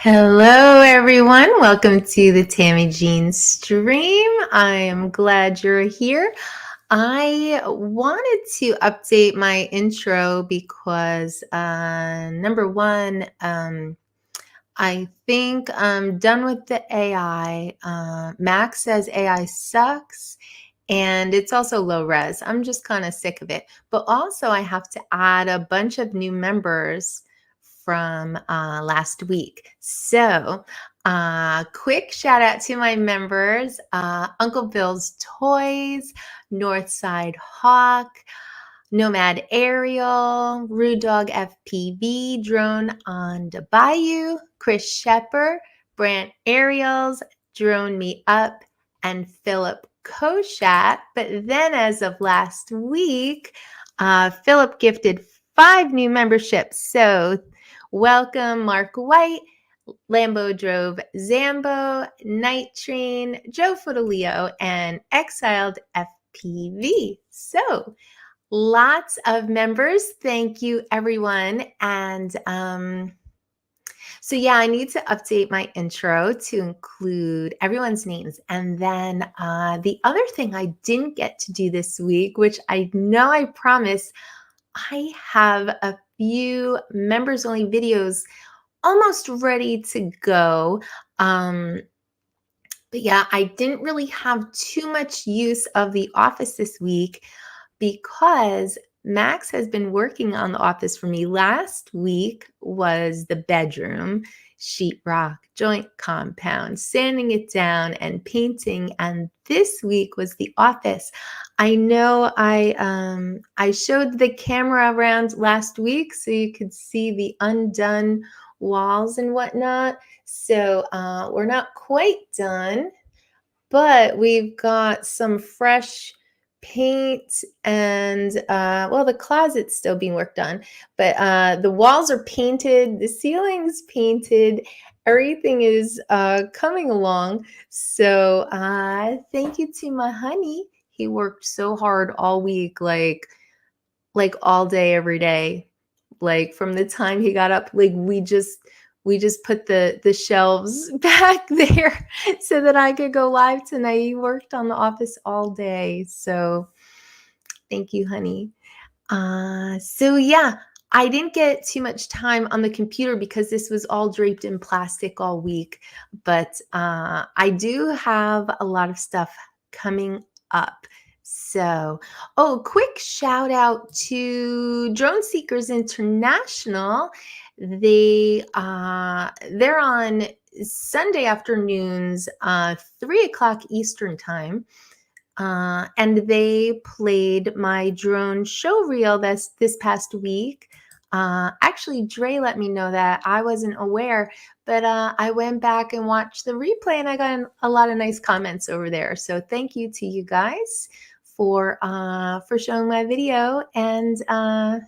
Hello, everyone. Welcome to the Tammie Jean stream. I am glad you're here. I wanted to update my intro because, number one, I think I'm done with the AI. Max says AI sucks, and it's also low res. I'm just kind of sick of it. But also, I have to add a bunch of new members from last week. So, quick shout out to my members, Uncle Bill's Toys, Northside Hawk, Nomad Aerial, Rude Dog FPV, Drone on the Bayou, Chris Shepper, Brant Aerials, Drone Me Up, and Philip Koshat. But then as of last week, Philip gifted 5 new memberships. So welcome Mark White, Lambo Drove Zambo, Night Train, Joe Footaleo, and Exiled FPV. So lots of members. Thank you, everyone. And so yeah, I need to update my intro to include everyone's names. And then the other thing I didn't get to do this week, which I know I promised, I have a few members only videos almost ready to go. But yeah, I didn't really have too much use of the office this week because Max has been working on the office for me. Last week was the bedroom, sheetrock, joint compound, sanding it down and painting. And this week was the office. I know I showed the camera around last week so you could see the undone walls and whatnot. So we're not quite done, but we've got some fresh paint and well, the closet's still being worked on, but the walls are painted, the ceiling's painted, everything is coming along. So thank you to my honey. He worked so hard all week, like all day every day, like from the time he got up. Like we just put the shelves back there so that I could go live tonight. He worked on the office all day. So thank you, honey. So yeah, I didn't get too much time on the computer because this was all draped in plastic all week. But I do have a lot of stuff coming up. So, quick shout out to Drone Seekers International. They're on Sunday afternoons, 3:00 Eastern time. And they played my drone show reel this past week. Actually, Dre let me know that. I wasn't aware, but I went back and watched the replay and I got a lot of nice comments over there. So thank you to you guys for showing my video, and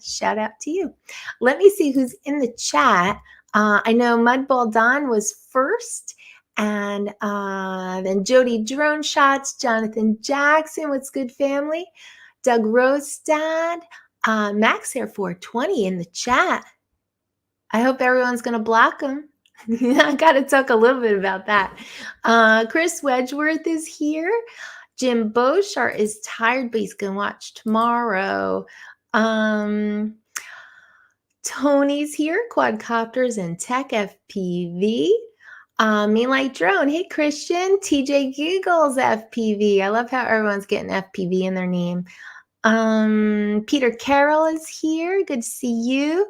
shout out to you. Let me see who's in the chat. I know Mudball Don was first, and then Jody Drone Shots, Jonathan Jackson, what's good family? Doug Rostad, Max Air 420 in the chat. I hope everyone's going to block him. I got to talk a little bit about that. Chris Wedgeworth is here. Jim Beauchart is tired, but he's going to watch tomorrow. Tony's here, Quadcopters and Tech FPV. Meanlight Drone, hey Christian, TJ Giggles FPV. I love how everyone's getting FPV in their name. Peter Carroll is here, good to see you.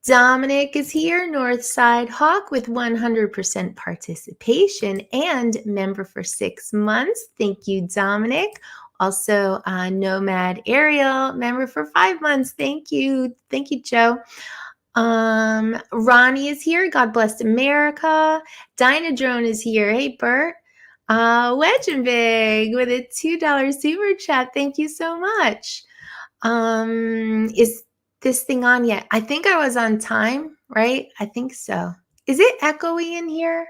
Dominic is here, Northside Hawk with 100% participation and member for 6 months. Thank you, Dominic. Also, Nomad Ariel, member for 5 months. Thank you. Thank you, Joe. Ronnie is here. God bless America. Dynadrone is here. Hey, Bert. Wedge and Big with a $2 super chat. Thank you so much. Is this thing on yet? I think I was on time, right? I think so. Is it echoey in here?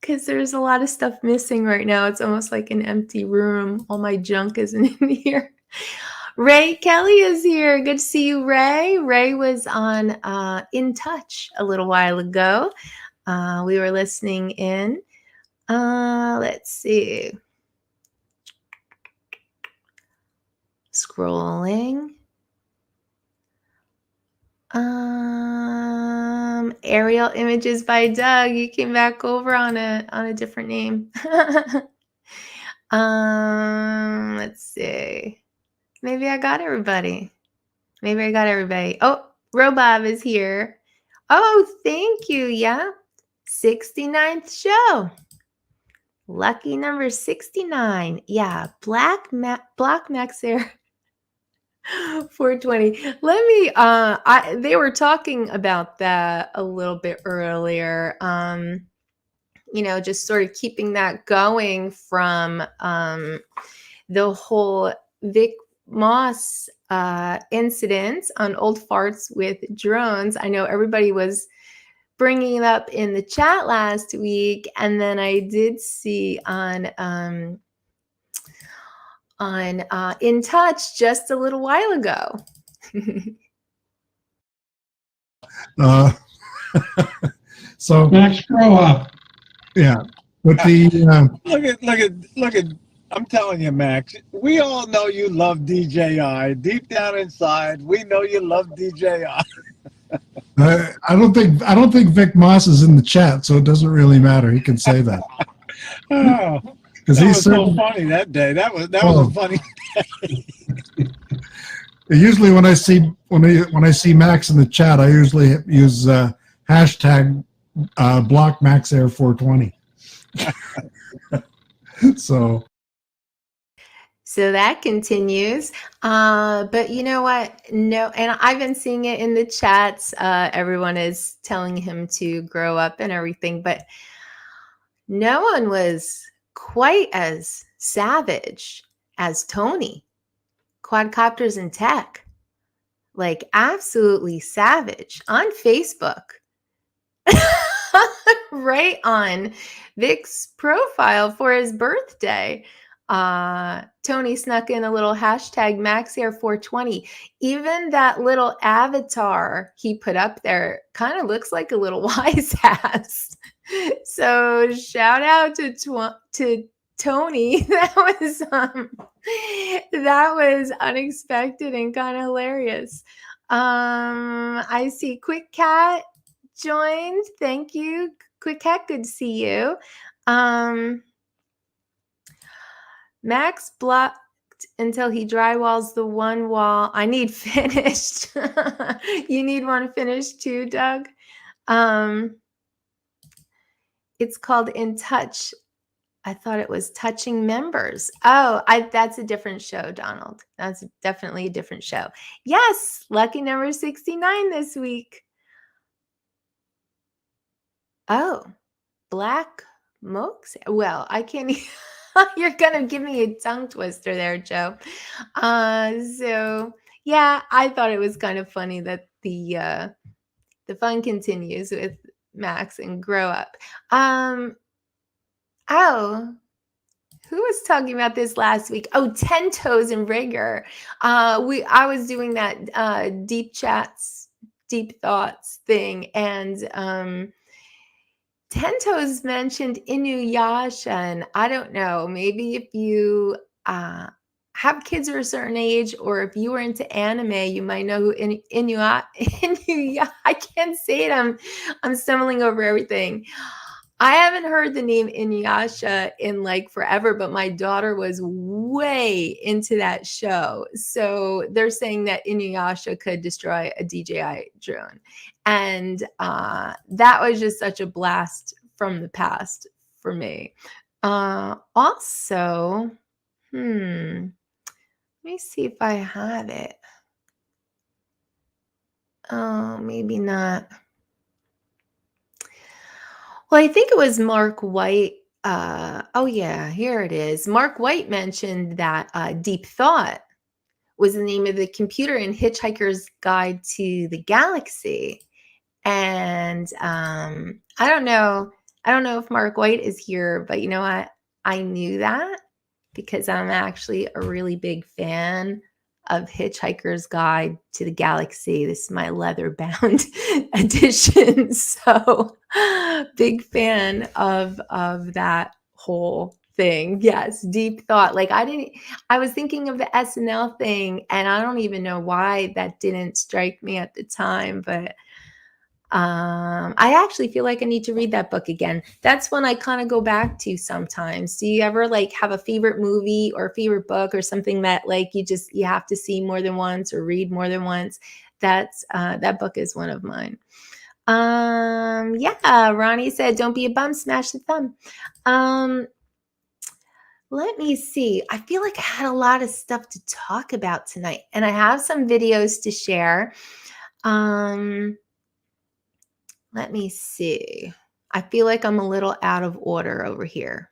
Because there's a lot of stuff missing right now. It's almost like an empty room. All my junk isn't in here. Ray Kelly is here. Good to see you, Ray. Ray was on In Touch a little while ago. We were listening in. Let's see. Scrolling. Aerial images by Doug. You came back over on a different name. Let's see. Maybe I got everybody. Oh, Robob is here. Oh, thank you. Yeah. 69th show. Lucky number 69. Yeah. Black Max Air 420. Let me they were talking about that a little bit earlier. Just sort of keeping that going from the whole Vic Moss incident on Old Farts with drones. I know everybody was bringing it up in the chat last week, and then I did see on In Touch just a little while ago. So Max, grow up. Yeah, but look at. I'm telling you, Max. We all know you love DJI. Deep down inside, we know you love DJI. I don't think Vic Moss is in the chat, so it doesn't really matter. He can say that. Oh, because he's so funny that day. That was a funny day. Usually, when I see Max in the chat, I usually use hashtag block Max Air 420. So that continues. But you know what? No, and I've been seeing it in the chats. Everyone is telling him to grow up and everything, but no one was quite as savage as Tony. Quadcopters and Tech. Like absolutely savage on Facebook. Right on Vic's profile for his birthday. Tony snuck in a little hashtag MaxAir420. Even that little avatar he put up there kind of looks like a little wise ass. So shout out to Tony. That was unexpected and kind of hilarious. I see Quick Cat joined. Thank you, Quick Cat. Good to see you. Max blocked until he drywalls the one wall. I need finished. You need one finished too, Doug? It's called In Touch. I thought it was Touching Members. Oh, that's a different show, Donald. That's definitely a different show. Yes, lucky number 69 this week. Oh, Black Mokes. Well, I can't. You're gonna give me a tongue twister there, Joe. So yeah, I thought it was kind of funny that the fun continues with Max and Grow Up. Oh, who was talking about this last week? Oh, 10 Toes and Rigor. I was doing that deep chats, deep thoughts thing, and Tento's mentioned Inuyasha, and I don't know, maybe if you have kids are a certain age, or if you were into anime, you might know who Inuya. I can't say it. I'm stumbling over everything. I haven't heard the name Inuyasha in like forever, but my daughter was way into that show. So they're saying that Inuyasha could destroy a DJI drone. And that was just such a blast from the past for me. Also, let me see if I have it. Oh, maybe not. Well, I think it was Mark White. Oh, yeah, here it is. Mark White mentioned that Deep Thought was the name of the computer in Hitchhiker's Guide to the Galaxy. And I don't know. I don't know if Mark White is here, but you know what? I knew that because I'm actually a really big fan of Hitchhiker's Guide to the Galaxy. This is my leather bound edition. So big fan of that whole thing. Yes, deep thought. Like I was thinking of the SNL thing, and I don't even know why that didn't strike me at the time, but I actually feel like I need to read that book again. That's one I kind of go back to sometimes. Do you ever like have a favorite movie or favorite book or something that like you have to see more than once or read more than once? That's that book is one of mine. Yeah, Ronnie said, "Don't be a bum, smash the thumb." Let me see. I feel like I had a lot of stuff to talk about tonight, and I have some videos to share. Let me see. I feel like I'm a little out of order over here.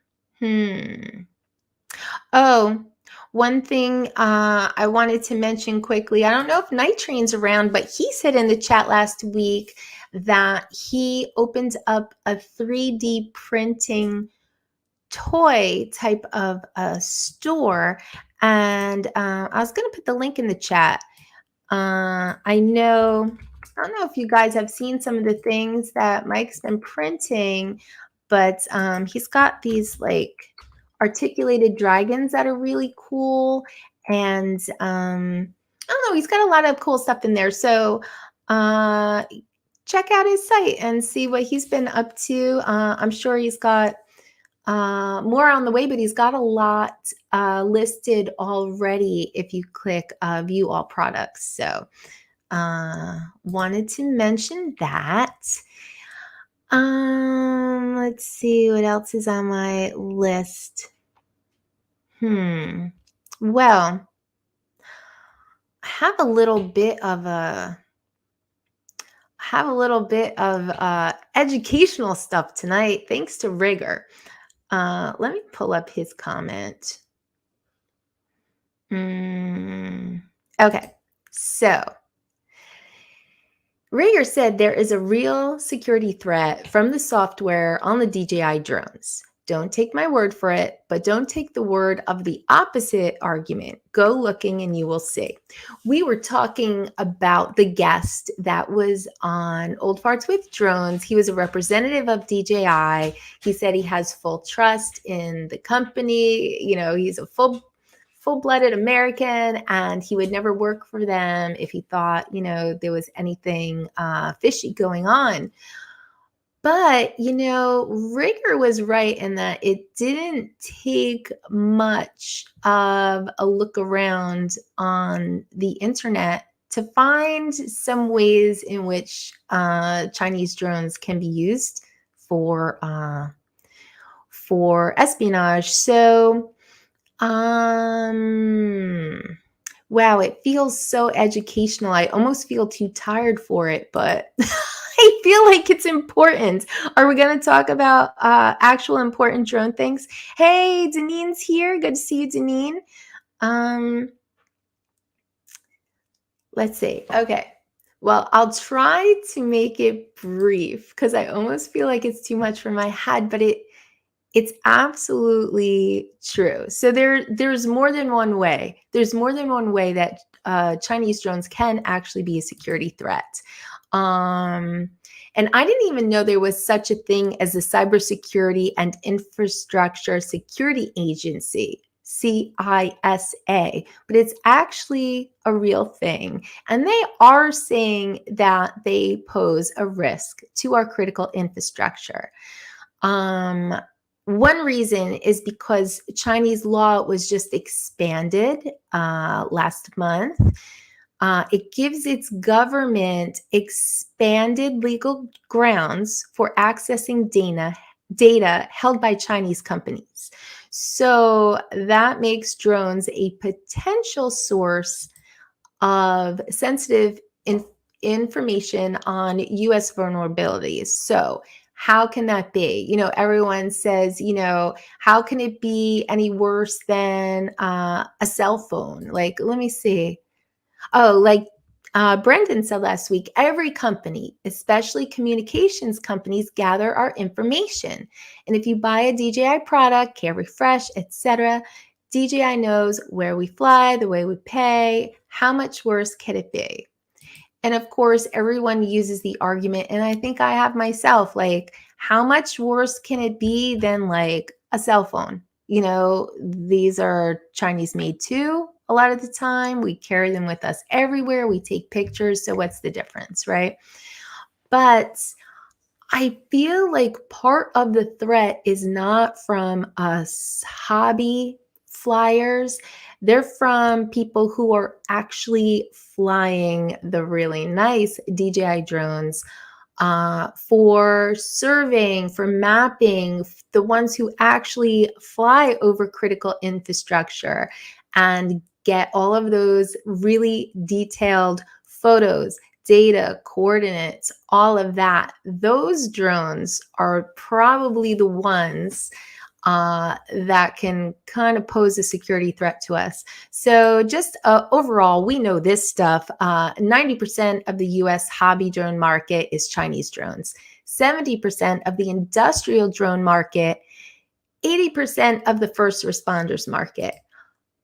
Oh, one thing I wanted to mention quickly. I don't know if Night Train's around, but he said in the chat last week that he opened up a 3D printing toy type of a store. And I was going to put the link in the chat. I don't know if you guys have seen some of the things that Mike's been printing, but he's got these like articulated dragons that are really cool. And I don't know, he's got a lot of cool stuff in there. So check out his site and see what he's been up to. I'm sure he's got more on the way, but he's got a lot listed already if you click view all products. So wanted to mention that. Let's see what else is on my list. Well, I have a little bit of educational stuff tonight, thanks to Rigger. Let me pull up his comment. Okay, so Rigger said there is a real security threat from the software on the DJI drones. Don't take my word for it, but don't take the word of the opposite argument. Go looking and you will see. We were talking about the guest that was on Old Farts with Drones. He was a representative of DJI. He said he has full trust in the company. You know, he's a full-blooded American, and he would never work for them if he thought, you know, there was anything fishy going on. But, you know, Rigger was right in that it didn't take much of a look around on the internet to find some ways in which Chinese drones can be used for espionage. So, wow, it feels so educational. I almost feel too tired for it, but I feel like it's important. Are we going to talk about actual important drone things? Hey, Danine's here. Good to see you, Danine. Let's see. Okay. Well, I'll try to make it brief because I almost feel like it's too much for my head, but it's absolutely true. So there's more than one way. There's more than one way that Chinese drones can actually be a security threat. And I didn't even know there was such a thing as the Cybersecurity and Infrastructure Security Agency, CISA, but it's actually a real thing. And they are saying that they pose a risk to our critical infrastructure. One reason is because Chinese law was just expanded last month. It gives its government expanded legal grounds for accessing data held by Chinese companies. So that makes drones a potential source of sensitive information on US vulnerabilities. So how can that be? Everyone says, how can it be any worse than a cell phone? Like, let me see. Oh, like Brendan said last week, every company, especially communications companies, gather our information. And if you buy a DJI product, Care Refresh, etc., DJI knows where we fly, the way we pay, how much worse can it be? And of course, everyone uses the argument, and I think I have myself, like, how much worse can it be than like a cell phone? These are Chinese made too. A lot of the time, we carry them with us everywhere. We take pictures. So what's the difference, right? But I feel like part of the threat is not from us hobby flyers. They're from people who are actually flying the really nice DJI drones for surveying, for mapping, the ones who actually fly over critical infrastructure and get all of those really detailed photos, data, coordinates, all of that. Those drones are probably the ones that can kind of pose a security threat to us. So just overall, we know this stuff. 90% of the US hobby drone market is Chinese drones. 70% of the industrial drone market, 80% of the first responders market.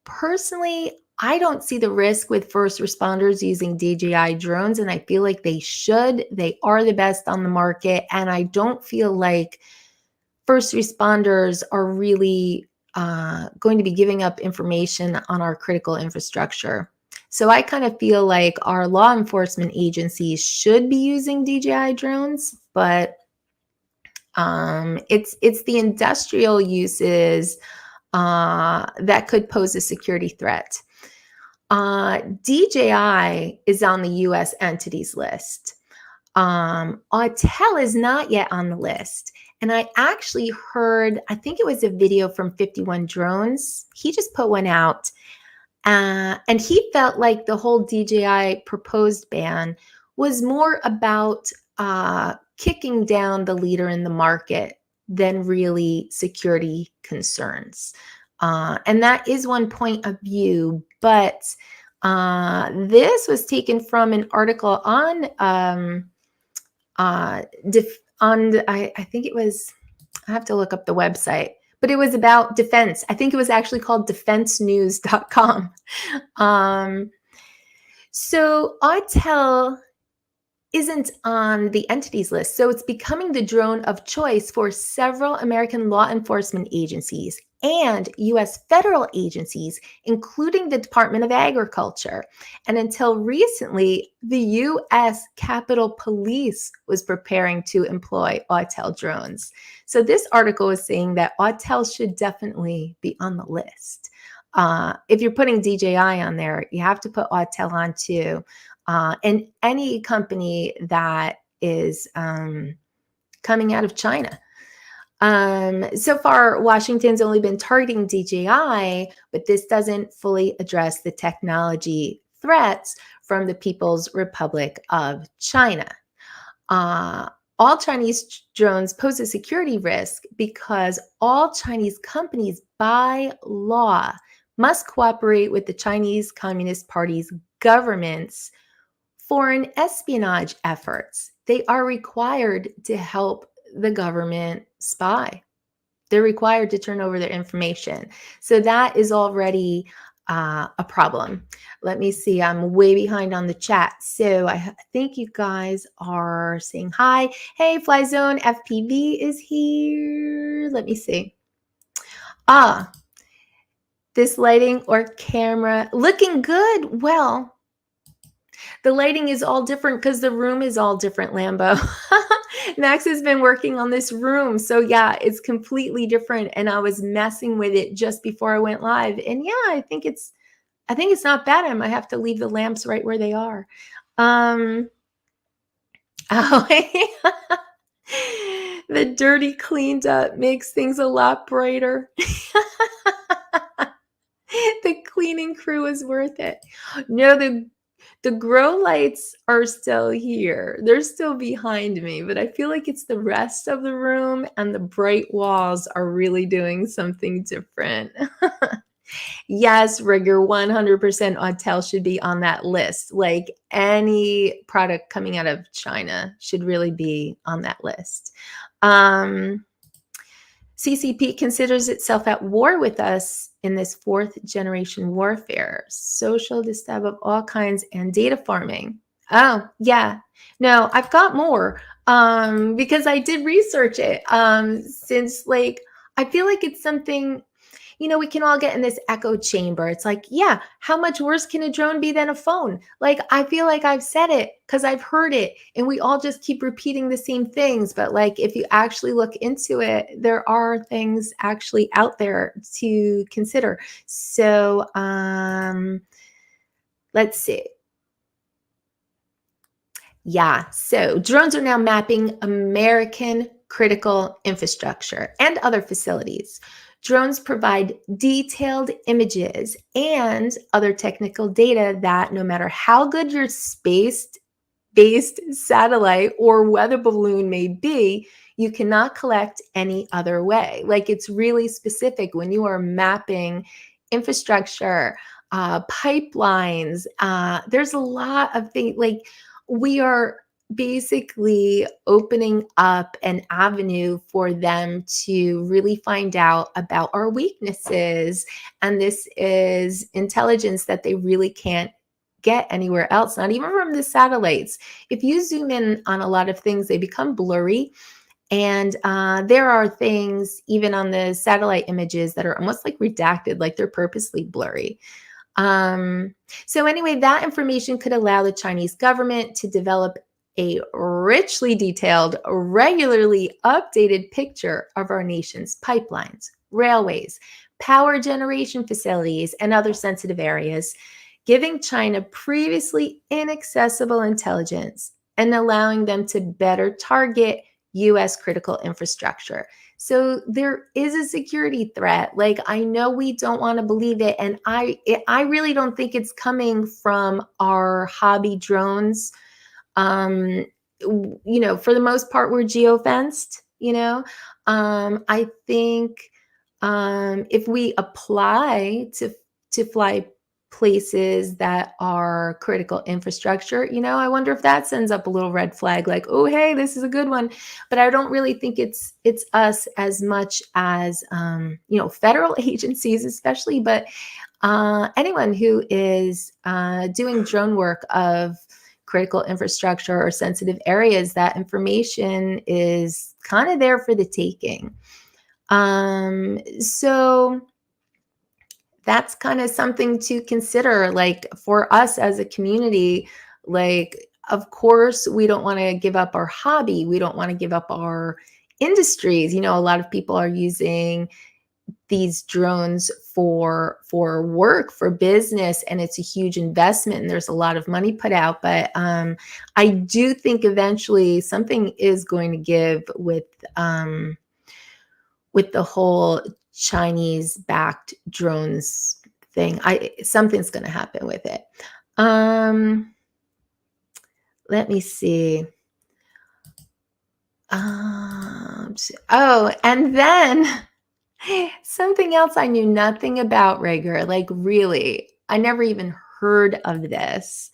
Personally, I don't see the risk with first responders using DJI drones, and I feel like they should. They are the best on the market, and I don't feel like first responders are really going to be giving up information on our critical infrastructure. So I kind of feel like our law enforcement agencies should be using DJI drones, but it's the industrial uses that could pose a security threat. DJI is on the US entities list. Autel is not yet on the list. And I actually heard, I think it was a video from 51 Drones. He just put one out. And he felt like the whole DJI proposed ban was more about kicking down the leader in the market than really security concerns. And that is one point of view. But this was taken from an article on I think it was, I have to look up the website, but it was about defense. I think it was actually called defensenews.com. So Autel isn't on the entities list. So it's becoming the drone of choice for several American law enforcement agencies and US federal agencies, including the Department of Agriculture. And until recently, the US Capitol Police was preparing to employ Autel drones. So this article is saying that Autel should definitely be on the list. If you're putting DJI on there, you have to put Autel on too. And any company that is coming out of China. So far, Washington's only been targeting DJI, but this doesn't fully address the technology threats from the People's Republic of China. All Chinese drones pose a security risk because all Chinese companies, by law, must cooperate with the Chinese Communist Party's government's foreign espionage efforts. They are required to help the government spy. They're required to turn over their information. So that is already a problem. Let me see. I'm way behind on the chat. So I think you guys are saying hi. Hey, Flyzone FPV is here. Let me see. This lighting or camera looking good. Well, the lighting is all different because the room is all different, Lambo. Max has been working on this room. So yeah, it's completely different. And I was messing with it just before I went live. And yeah, I think it's not bad. I might have to leave the lamps right where they are. Oh, the dirty cleaned up makes things a lot brighter. The cleaning crew is worth it. No, the grow lights are still here. They're still behind me, but I feel like it's the rest of the room and the bright walls are really doing something different. Yes, Rigger, 100% Autel should be on that list. Like any product coming out of China should really be on that list. CCP considers itself at war with us in this fourth generation warfare, social disturb of all kinds and data farming. Oh, yeah. No, I've got more because I did research it since like I feel like it's something, you know, we can all get in this echo chamber. It's like, yeah, how much worse can a drone be than a phone? Like, I feel like I've said it because I've heard it and we all just keep repeating the same things. But like, if you actually look into it, there are things actually out there to consider. So let's see. Yeah, so drones are now mapping American critical infrastructure and other facilities. Drones provide detailed images and other technical data that no matter how good your space-based satellite or weather balloon may be, you cannot collect any other way. Like it's really specific when you are mapping infrastructure, pipelines. There's a lot of things like we are basically opening up an avenue for them to really find out about our weaknesses. And this is intelligence that they really can't get anywhere else, not even from the satellites. If you zoom in on a lot of things, they become blurry. And there are things even on the satellite images that are almost like redacted, like they're purposely blurry. So anyway, that information could allow the Chinese government to develop a richly detailed, regularly updated picture of our nation's pipelines, railways, power generation facilities, and other sensitive areas, giving China previously inaccessible intelligence and allowing them to better target U.S. critical infrastructure. So there is a security threat. Like I know we don't want to believe it, and I really don't think it's coming from our hobby drones. You know, for the most part, we're geofenced. You know, I think if we apply to fly places that are critical infrastructure, you know, I wonder if that sends up a little red flag like, oh, hey, this is a good one. But I don't really think it's us as much as, you know, federal agencies, especially, but anyone who is doing drone work of critical infrastructure or sensitive areas, that information is kind of there for the taking. So that's kind of something to consider, like for us as a community. Like, of course, we don't want to give up our hobby. We don't want to give up our industries. You know, a lot of people are using these drones for work, for business, and it's a huge investment and there's a lot of money put out. But I do think eventually something is going to give with the whole Chinese backed drones thing. Something's going to happen with it. Let me see. Oh, and then something else I knew nothing about, Rigger. Like really, I never even heard of this.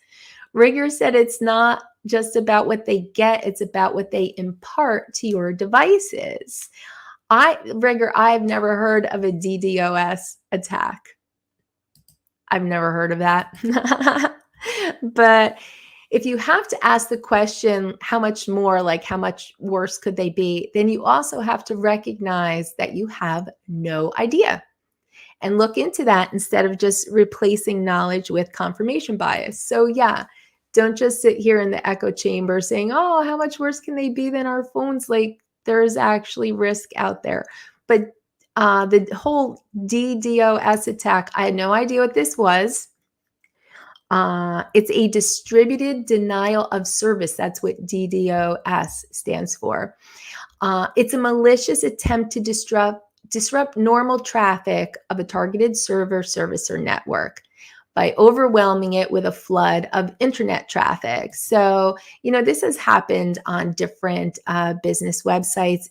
Rigger said it's not just about what they get, it's about what they impart to your devices. Rigger, I've never heard of a DDoS attack. I've never heard of that. But if you have to ask the question, how much more, like how much worse could they be, then you also have to recognize that you have no idea and look into that instead of just replacing knowledge with confirmation bias. So, yeah, don't just sit here in the echo chamber saying, oh, how much worse can they be than our phones? Like, there's actually risk out there. But the whole DDoS attack, I had no idea what this was. It's a distributed denial of service. That's what DDoS stands for. It's a malicious attempt to disrupt normal traffic of a targeted server, service, or network by overwhelming it with a flood of internet traffic. So, this has happened on different business websites.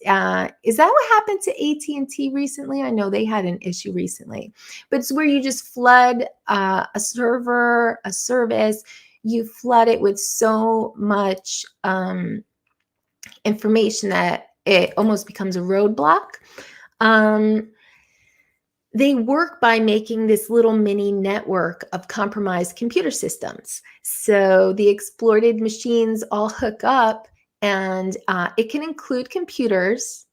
Is that what happened to AT&T recently? I know they had an issue recently, but it's where you just flood a server, a service, you flood it with so much information that it almost becomes a roadblock. They work by making this little mini network of compromised computer systems. So the exploited machines all hook up, and it can include computers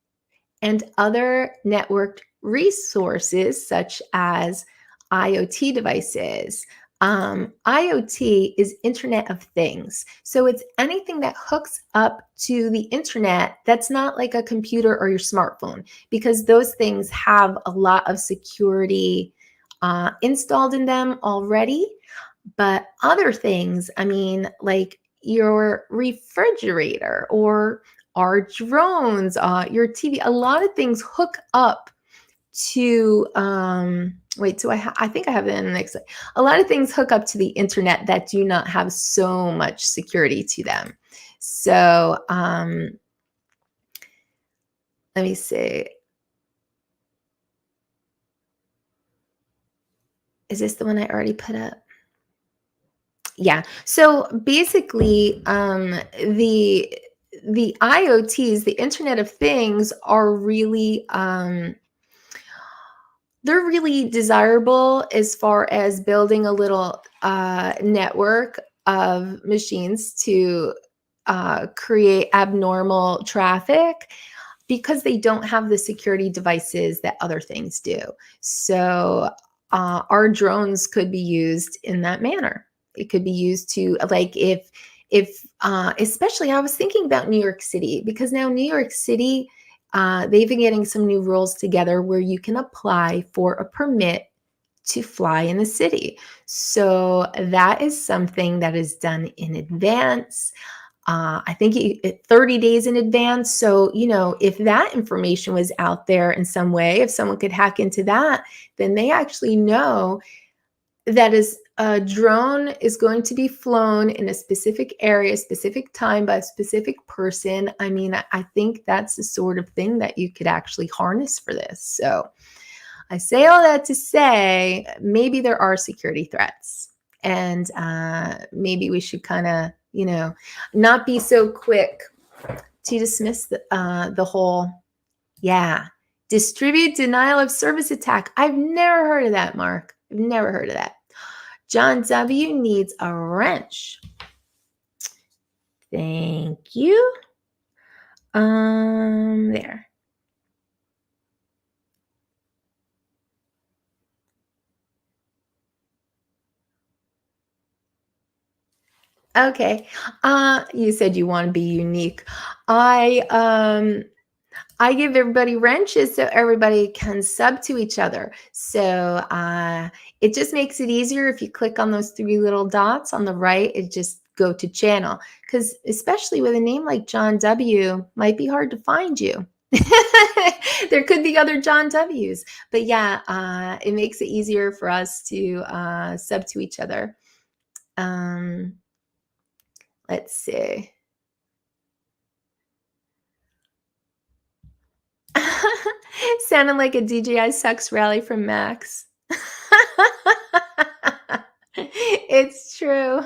and other networked resources such as IoT devices. IoT is Internet of Things. So it's anything that hooks up to the internet that's not like a computer or your smartphone, because those things have a lot of security installed in them already. But other things, I mean, like your refrigerator or our drones, your TV, a lot of things hook up to I think I have it in the next slide. A lot of things hook up to the internet that do not have so much security to them. So let me see. Is this the one I already put up? Yeah. So basically, the IoTs, the Internet of Things, are really they're really desirable as far as building a little network of machines to create abnormal traffic, because they don't have the security devices that other things do. So our drones could be used in that manner. It could be used to, like, if especially, I was thinking about New York City, because now New York City, they've been getting some new rules together where you can apply for a permit to fly in the city. So that is something that is done in advance. I think 30 days in advance. So, if that information was out there in some way, if someone could hack into that, then they actually know that a drone is going to be flown in a specific area, specific time, by a specific person. I mean, I think that's the sort of thing that you could actually harness for this. So I say all that to say, maybe there are security threats, and maybe we should kind of, not be so quick to dismiss the whole, distributed denial of service attack. I've never heard of that, Mark. I've never heard of that. John W. needs a wrench. Thank you. There. Okay. You said you want to be unique. I give everybody wrenches so everybody can sub to each other. So it just makes it easier if you click on those three little dots on the right. It just go to channel, because especially with a name like John W, might be hard to find you. There could be other John W's, but yeah, it makes it easier for us to sub to each other. Let's see. Sounded like a DJI Sucks rally from Max. It's true.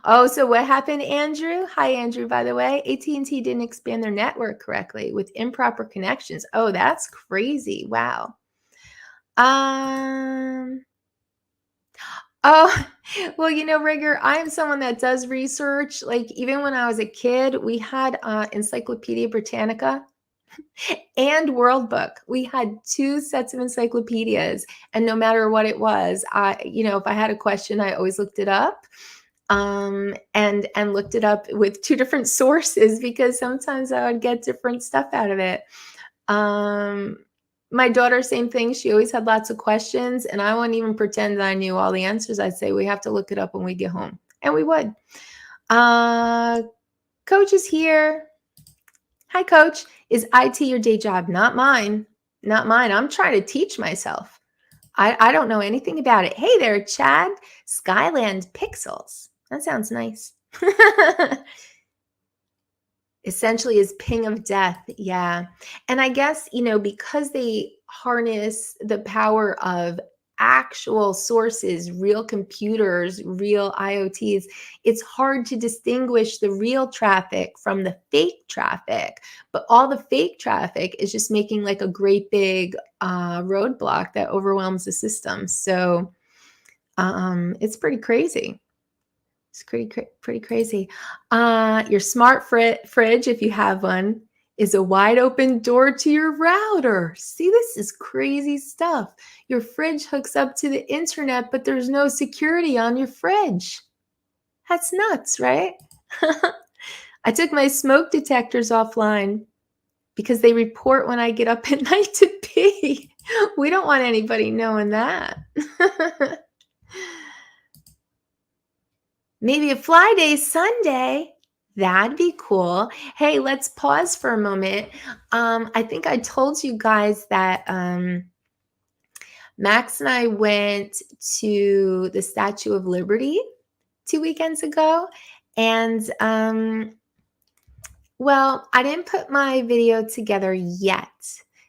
Oh, so what happened, Andrew? Hi, Andrew, by the way. AT&T didn't expand their network correctly with improper connections. Oh, that's crazy. Wow. Oh, well, Rigger, I am someone that does research. Like, even when I was a kid, we had Encyclopedia Britannica and World Book. We had two sets of encyclopedias, and no matter what it was, if I had a question, I always looked it up, and looked it up with two different sources because sometimes I would get different stuff out of it. Um, my daughter, same thing. She always had lots of questions, and I wouldn't even pretend that I knew all the answers. I'd say, we have to look it up when we get home. And we would. Uh, Coach is here. Hi, Coach. Is IT your day job? Not mine. Not mine. I'm trying to teach myself. I don't know anything about it. Hey there, Chad. Skyland Pixels. That sounds nice. Essentially is ping of death. Yeah. And I guess, because they harness the power of actual sources, real computers, real IoTs, it's hard to distinguish the real traffic from the fake traffic. But all the fake traffic is just making like a great big roadblock that overwhelms the system. So it's pretty crazy. It's pretty crazy. Your smart fridge, if you have one, is a wide open door to your router. See, this is crazy stuff. Your fridge hooks up to the internet, but there's no security on your fridge. That's nuts, right? I took my smoke detectors offline because they report when I get up at night to pee. We don't want anybody knowing that. Maybe a fly day Sunday. That'd be cool. Hey, let's pause for a moment. I think I told you guys that Max and I went to the Statue of Liberty 2 weekends ago. And well, I didn't put my video together yet.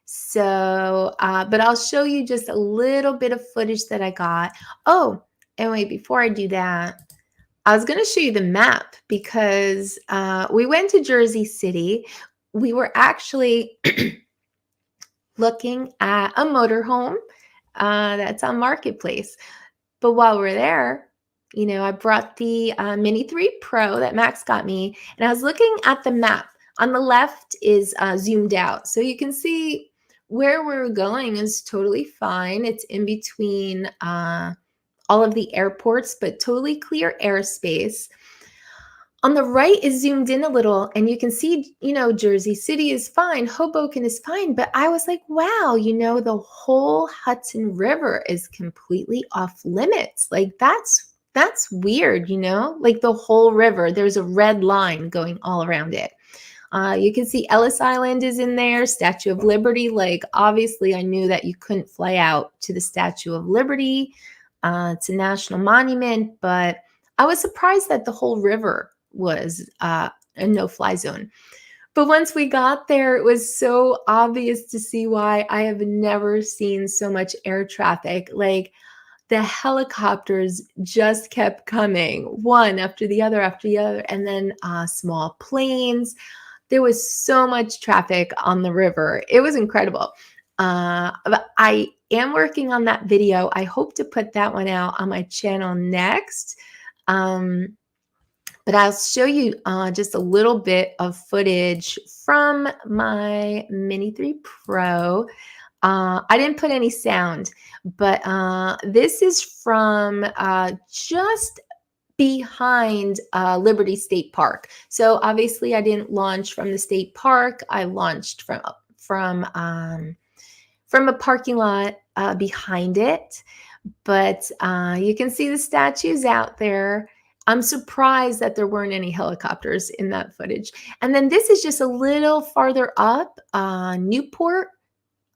So, but I'll show you just a little bit of footage that I got. Oh, and wait, before I do that, I was going to show you the map because we went to Jersey City. We were actually looking at a motorhome that's on Marketplace. But while we're there, I brought the Mini 3 Pro that Max got me, and I was looking at the map. On the left is zoomed out. So you can see where we're going is totally fine. It's in between all of the airports, but totally clear airspace. On the right is zoomed in a little, and you can see, Jersey City is fine, Hoboken is fine, but I was like, wow, the whole Hudson River is completely off limits. Like that's weird, like the whole river, there's a red line going all around it. You can see Ellis Island is in there, Statue of Liberty. Like, obviously, I knew that you couldn't fly out to the Statue of Liberty. It's a national monument, but I was surprised that the whole river was a no-fly zone. But once we got there, it was so obvious to see why. I have never seen so much air traffic. Like, the helicopters just kept coming, one after the other, and then small planes. There was so much traffic on the river. It was incredible. But I am working on that video. I hope to put that one out on my channel next. But I'll show you just a little bit of footage from my Mini 3 Pro. I didn't put any sound, but this is from just behind Liberty State Park. So obviously I didn't launch from the state park. I launched from a parking lot behind it. But you can see the statues out there. I'm surprised that there weren't any helicopters in that footage. And then this is just a little farther up. Newport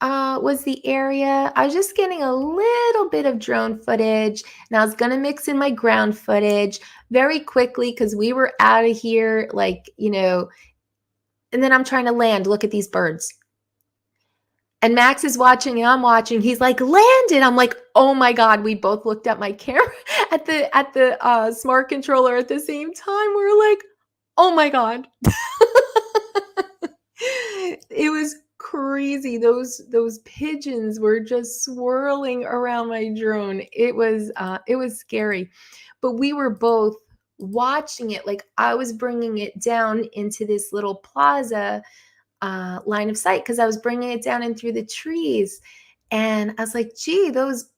was the area. I was just getting a little bit of drone footage, and I was going to mix in my ground footage very quickly because we were out of here, and then I'm trying to land. Look at these birds. And Max is watching and I'm watching. He's like, landed. I'm like, oh my God. We both looked at my camera at the smart controller at the same time. We were like, oh my God. It was crazy. Those pigeons were just swirling around my drone. It was scary. But we were both watching it. Like I was bringing it down into this little plaza line of sight because I was bringing it down in through the trees. And I was like, gee, those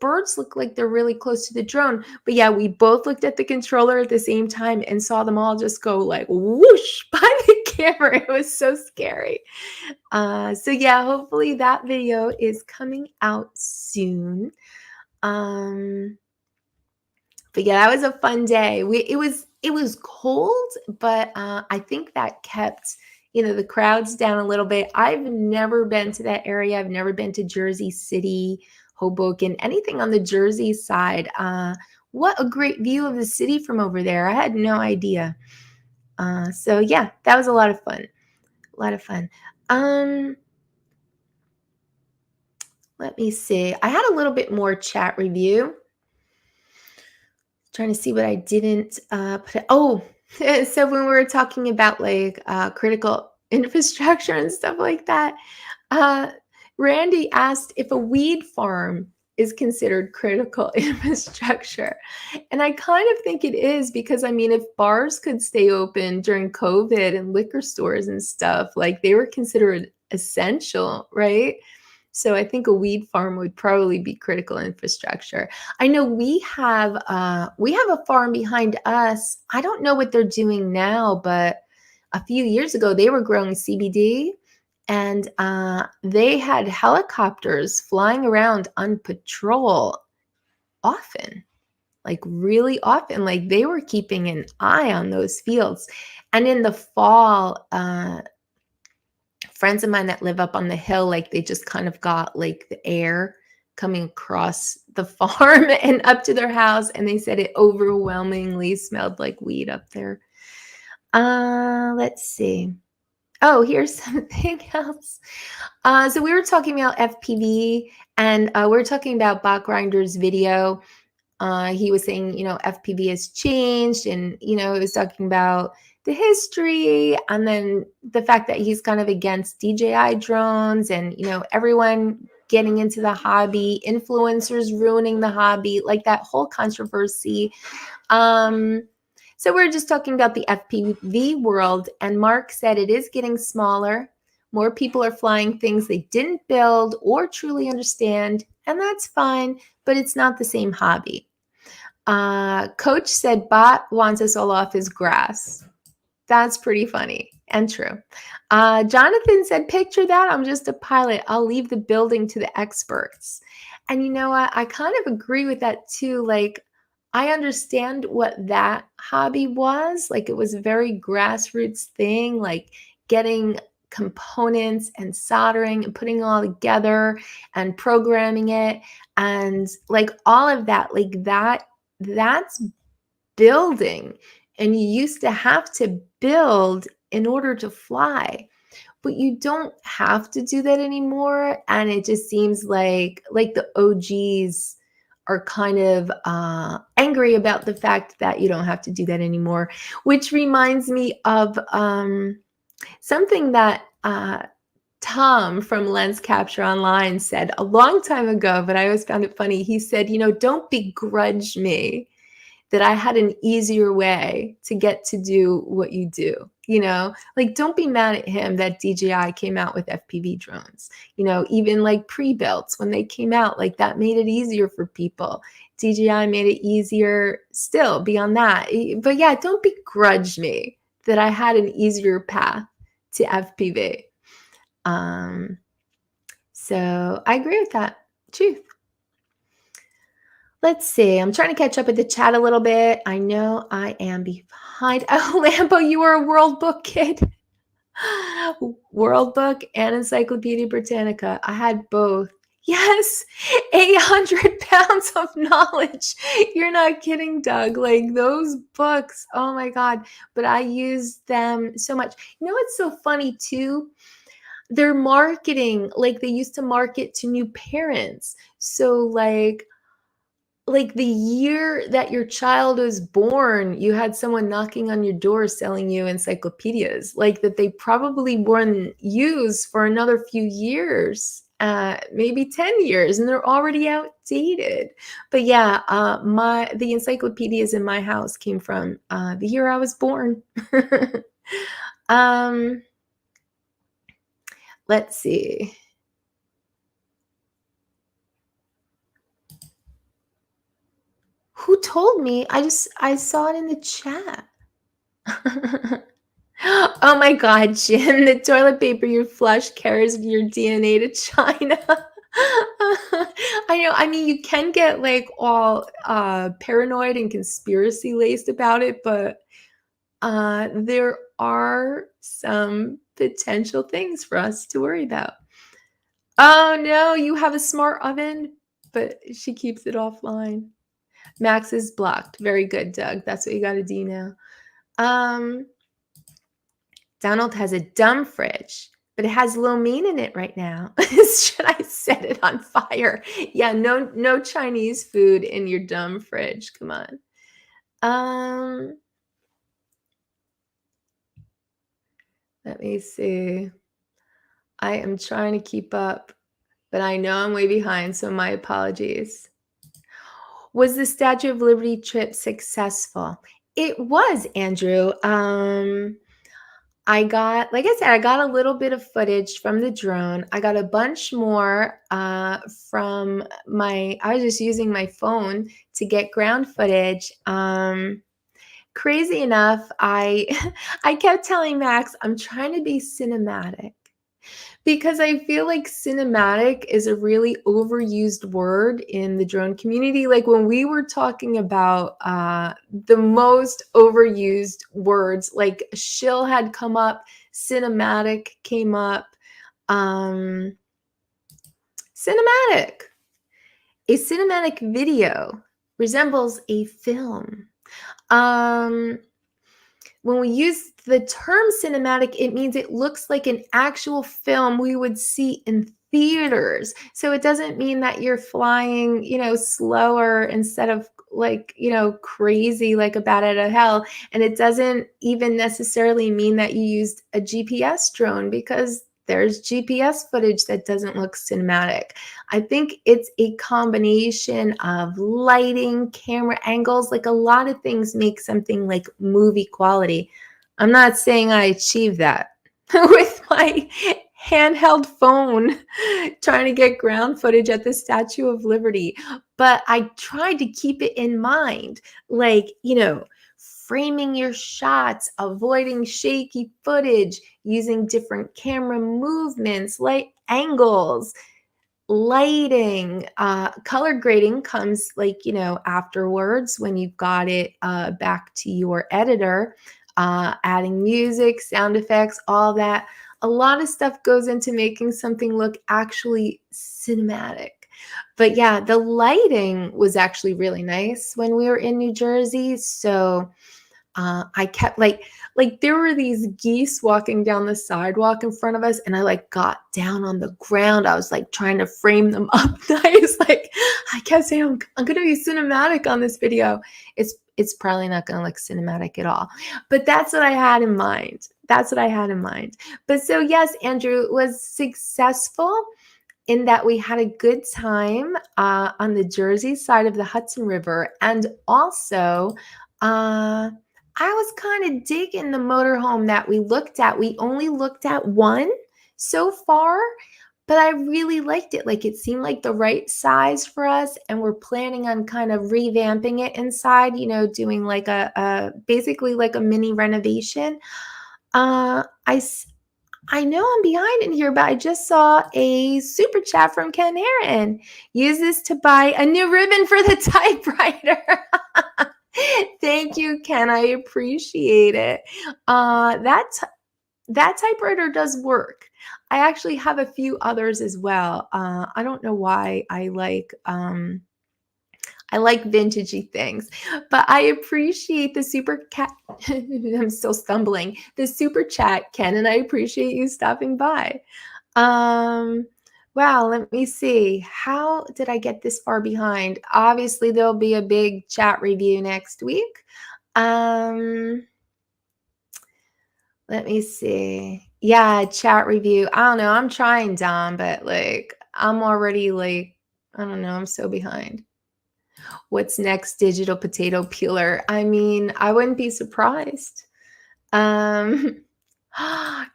birds look like they're really close to the drone. But yeah, we both looked at the controller at the same time and saw them all just go like whoosh by the camera. It was so scary. So yeah, hopefully that video is coming out soon. But yeah, that was a fun day. It was cold, but I think that kept the crowds down a little bit. I've never been to that area. I've never been to Jersey City, Hoboken, anything on the Jersey side. What a great view of the city from over there. I had no idea. So yeah, that was a lot of fun. A lot of fun. Let me see. I had a little bit more chat review. Trying to see what I didn't put. Oh, so when we were talking about like critical infrastructure and stuff like that, Randy asked if a weed farm is considered critical infrastructure. And I kind of think it is because, I mean, if bars could stay open during COVID and liquor stores and stuff, like they were considered essential, right? So I think a weed farm would probably be critical infrastructure. I know we have a farm behind us. I don't know what they're doing now, but a few years ago they were growing CBD, and they had helicopters flying around on patrol often, like really often. Like they were keeping an eye on those fields. And in the fall, friends of mine that live up on the hill, like they just kind of got like the air coming across the farm and up to their house, and they said it overwhelmingly smelled like weed up there. Let's see. Oh, here's something else. So we were talking about FPV, and we were talking about Bot Grinder's video. He was saying, FPV has changed, and, he was talking about the history, and then the fact that he's kind of against DJI drones and, everyone getting into the hobby, influencers ruining the hobby, like that whole controversy. So we're just talking about the FPV world, and Mark said it is getting smaller. More people are flying things they didn't build or truly understand, and that's fine, but it's not the same hobby. Coach said Bot wants us all off his grass. That's pretty funny and true. Jonathan said, picture that. I'm just a pilot. I'll leave the building to the experts. And you know what? I kind of agree with that too. Like, I understand what that hobby was. Like, it was a very grassroots thing, like getting components and soldering and putting it all together and programming it. And like all of that, like that's building. And you used to have to build in order to fly, but you don't have to do that anymore. And it just seems like the OGs are kind of angry about the fact that you don't have to do that anymore, which reminds me of something that Tom from Lens Capture Online said a long time ago, but I always found it funny. He said, don't begrudge me that I had an easier way to get to do what you do. Like, don't be mad at him that DJI came out with FPV drones. Even like pre-built when they came out, like that made it easier for people. DJI made it easier still beyond that. But yeah, don't begrudge me that I had an easier path to FPV. So I agree with that. Truth. Let's see. I'm trying to catch up with the chat a little bit. I know I am behind. Oh, Lambo, you are a World Book kid. World Book and Encyclopedia Britannica. I had both. Yes, 800 pounds of knowledge. You're not kidding, Doug. Like those books. Oh my God. But I use them so much. What's so funny too? Their marketing, like they used to market to new parents. So like like the year that your child was born, you had someone knocking on your door selling you encyclopedias, like that they probably weren't used for another few years, maybe 10 years, and they're already outdated. But yeah, the encyclopedias in my house came from the year I was born. um, let's see. Who told me? I saw it in the chat. Oh my God, Jim, the toilet paper you flush carries your DNA to China. I know. I mean, you can get like all paranoid and conspiracy laced about it, but there are some potential things for us to worry about. Oh no, you have a smart oven, but she keeps it offline. Max is blocked. Very good, Doug. That's what you got to do now. Donald has a dumb fridge, but it has lo mein in it right now. Should I set it on fire? Yeah, no Chinese food in your dumb fridge. Come on. Let me see. I am trying to keep up, but I know I'm way behind, so my apologies. Was the Statue of Liberty trip successful? It was, Andrew. I got, like I said, I got a little bit of footage from the drone. I got a bunch more from I was just using my phone to get ground footage. Crazy enough, I kept telling Max, I'm trying to be cinematic. Because I feel like cinematic is a really overused word in the drone community. Like when we were talking about the most overused words, like shill had come up, cinematic came up. Cinematic. A cinematic video resembles a film. When we use the term cinematic, it means it looks like an actual film we would see in theaters. So it doesn't mean that you're flying, slower instead of like, crazy like a bat out of hell. And it doesn't even necessarily mean that you used a GPS drone, because there's GPS footage that doesn't look cinematic. I think it's a combination of lighting, camera angles, like a lot of things make something like movie quality. I'm not saying I achieved that with my handheld phone trying to get ground footage at the Statue of Liberty, but I tried to keep it in mind, like, framing your shots, avoiding shaky footage, using different camera movements, light angles, lighting. Color grading comes afterwards when you've got it back to your editor, adding music, sound effects, all that. A lot of stuff goes into making something look actually cinematic. But yeah, the lighting was actually really nice when we were in New Jersey. So I kept like there were these geese walking down the sidewalk in front of us, and I got down on the ground. I was trying to frame them up nice. I kept saying, I'm gonna be cinematic on this video. It's probably not gonna look cinematic at all, but that's what I had in mind. But so yes, Andrew, was successful in that we had a good time on the Jersey side of the Hudson River, and also I was kind of digging the motorhome that we looked at. We only looked at one so far, but I really liked it. It seemed like the right size for us, and we're planning on kind of revamping it inside, doing basically like a mini renovation. I know I'm behind in here, but I just saw a super chat from Ken Aaron. Use this to buy a new ribbon for the typewriter. Thank you, Ken. I appreciate it. That typewriter does work. I actually have a few others as well. I don't know why I like vintagey things, but I appreciate the super cat. I'm still stumbling. The super chat, Ken, and I appreciate you stopping by. Wow, let me see. How did I get this far behind? Obviously, there'll be a big chat review next week. Um, let me see. Yeah, chat review. I don't know. I'm trying, Dom, but like I'm already like, I don't know, I'm so behind. What's next? Digital potato peeler. I mean, I wouldn't be surprised. Um,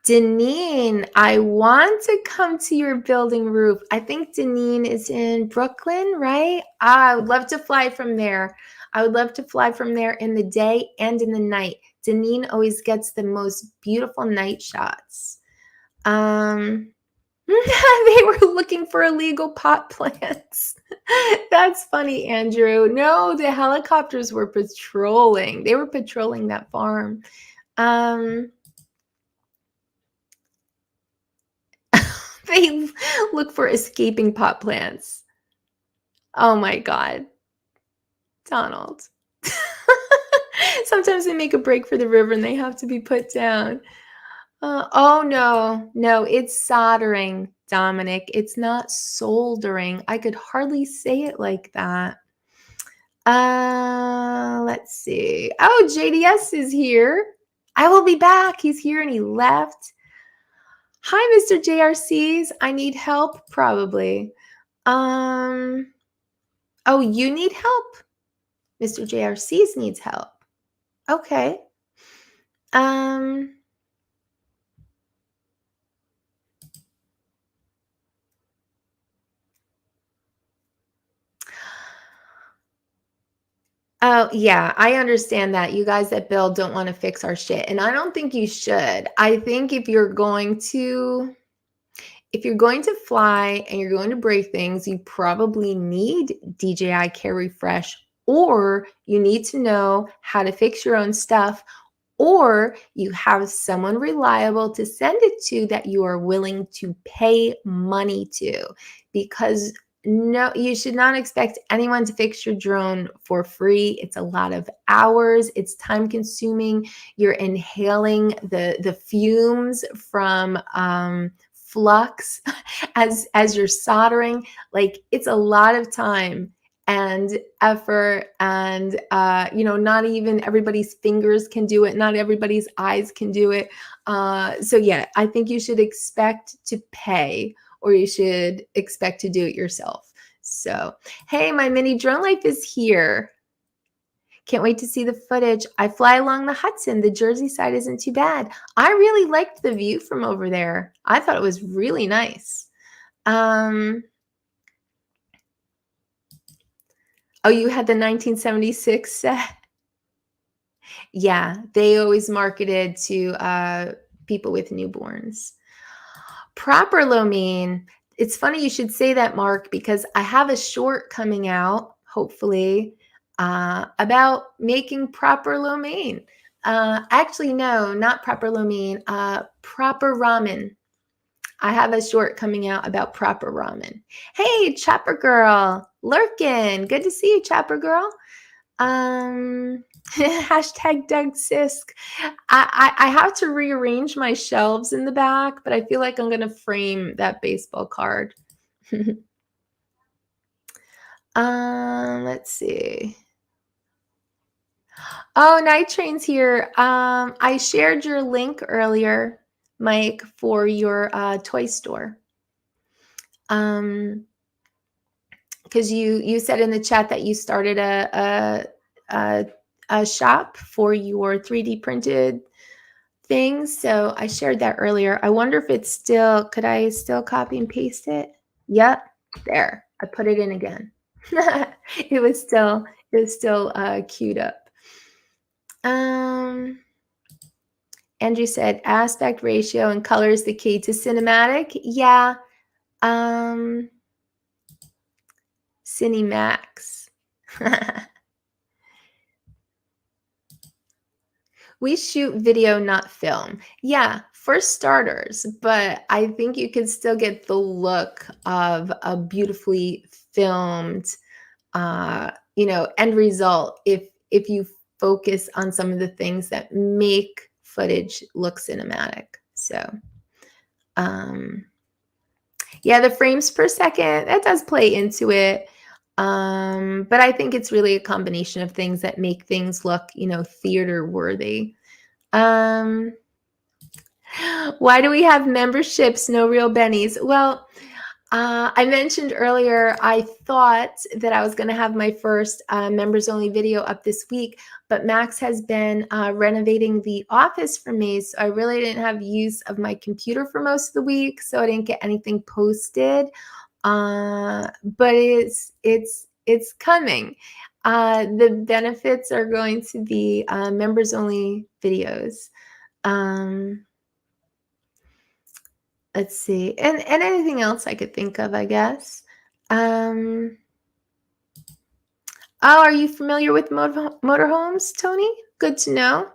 Deneen, I want to come to your building roof. I think Deneen is in Brooklyn, right? I would love to fly from there. I would love to fly from there in the day and in the night. Deneen always gets the most beautiful night shots. They were looking for illegal pot plants. That's funny, Andrew. No, the helicopters were patrolling. They were patrolling that farm. They look for escaping pot plants. Oh my God. Donald. Sometimes they make a break for the river and they have to be put down. Oh no, it's soldering, Dominic. It's not soldering. I could hardly say it like that. Let's see. Oh, JDS is here. I will be back. He's here and he left. Hi, Mr. JRCs. I need help, probably. Oh, you need help? Mr. JRCs needs help. Okay. Oh, yeah, I understand that. You guys that build don't want to fix our shit, and I don't think you should. I think if you're going to fly and you're going to break things, you probably need DJI Care Refresh, or you need to know how to fix your own stuff, or you have someone reliable to send it to that you are willing to pay money to, because no, you should not expect anyone to fix your drone for free. It's a lot of hours. It's time consuming. You're inhaling the fumes from flux as you're soldering. Like, it's a lot of time and effort, and not even everybody's fingers can do it, not everybody's eyes can do it. So yeah, I think you should expect to pay, or you should expect to do it yourself. So hey, my mini drone life is here. Can't wait to see the footage. I fly along the Hudson. The Jersey side isn't too bad. I really liked the view from over there. I thought it was really nice. Oh, you had the 1976 set? Yeah, they always marketed to people with newborns. Proper lo mein. It's funny you should say that, Mark, because I have a short coming out, hopefully, about making proper lo mein. Actually, no, not proper lo mein, proper ramen. I have a short coming out about proper ramen. Hey, Chopper Girl, lurkin'. Good to see you, Chopper Girl. Hashtag Doug Sisk. I have to rearrange my shelves in the back, but I feel like I'm going to frame that baseball card. Let's see. Oh, Night Train's here. I shared your link earlier, Mike, for your toy store. Because you said in the chat that you started a shop for your 3D printed things. So I shared that earlier. I wonder if it's still, could I still copy and paste it? Yep, there. I put it in again. It was still queued up. Andrew said aspect ratio and color is the key to cinematic. Yeah. Cinemax. We shoot video, not film. Yeah, for starters, but I think you can still get the look of a beautifully filmed, end result if you focus on some of the things that make footage look cinematic. So, Yeah, the frames per second, that does play into it. But I think it's really a combination of things that make things look, theater worthy. Um, why do we have memberships, no real bennies? Well, I mentioned earlier, I thought that I was going to have my first members only video up this week, but Max has been renovating the office for me. So I really didn't have use of my computer for most of the week. So I didn't get anything posted. But it's coming. The benefits are going to be members only videos. Let's see, and anything else I could think of, I guess. Oh, are you familiar with motorhomes, Tony? Good to know.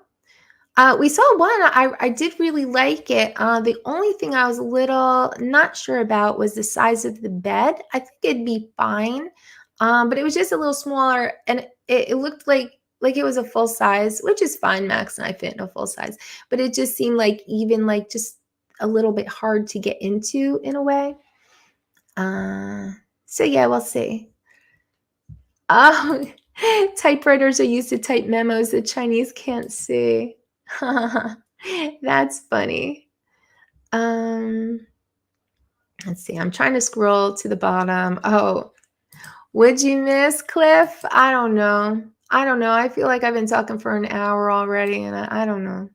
We saw one. I did really like it. The only thing I was a little not sure about was the size of the bed. I think it'd be fine, but it was just a little smaller, and it looked like it was a full size, which is fine. Max and I fit in a full size, but it just seemed like even like just a little bit hard to get into in a way. So yeah, we'll see. Oh, typewriters are used to type memos the Chinese can't see. That's funny. Let's see. I'm trying to scroll to the bottom. Oh, would you miss Cliff? I don't know. I feel like I've been talking for an hour already, and I don't know.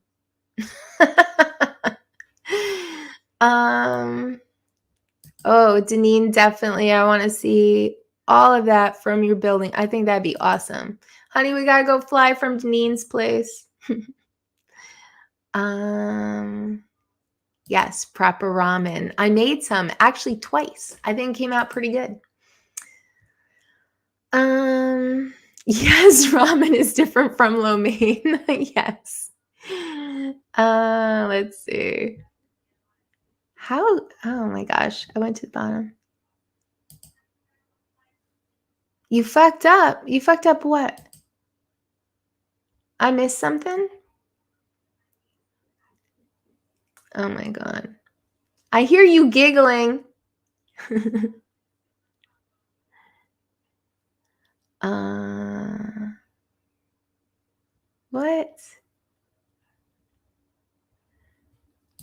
Oh, Deneen, definitely. I want to see all of that from your building. I think that'd be awesome. Honey, we gotta go fly from Deneen's place. Yes, proper ramen. I made some actually twice. I think it came out pretty good. Yes, ramen is different from lo mein. Yes. Let's see. Oh my gosh, I went to the bottom. You fucked up. You fucked up what? I missed something? Oh my God. I hear you giggling. What?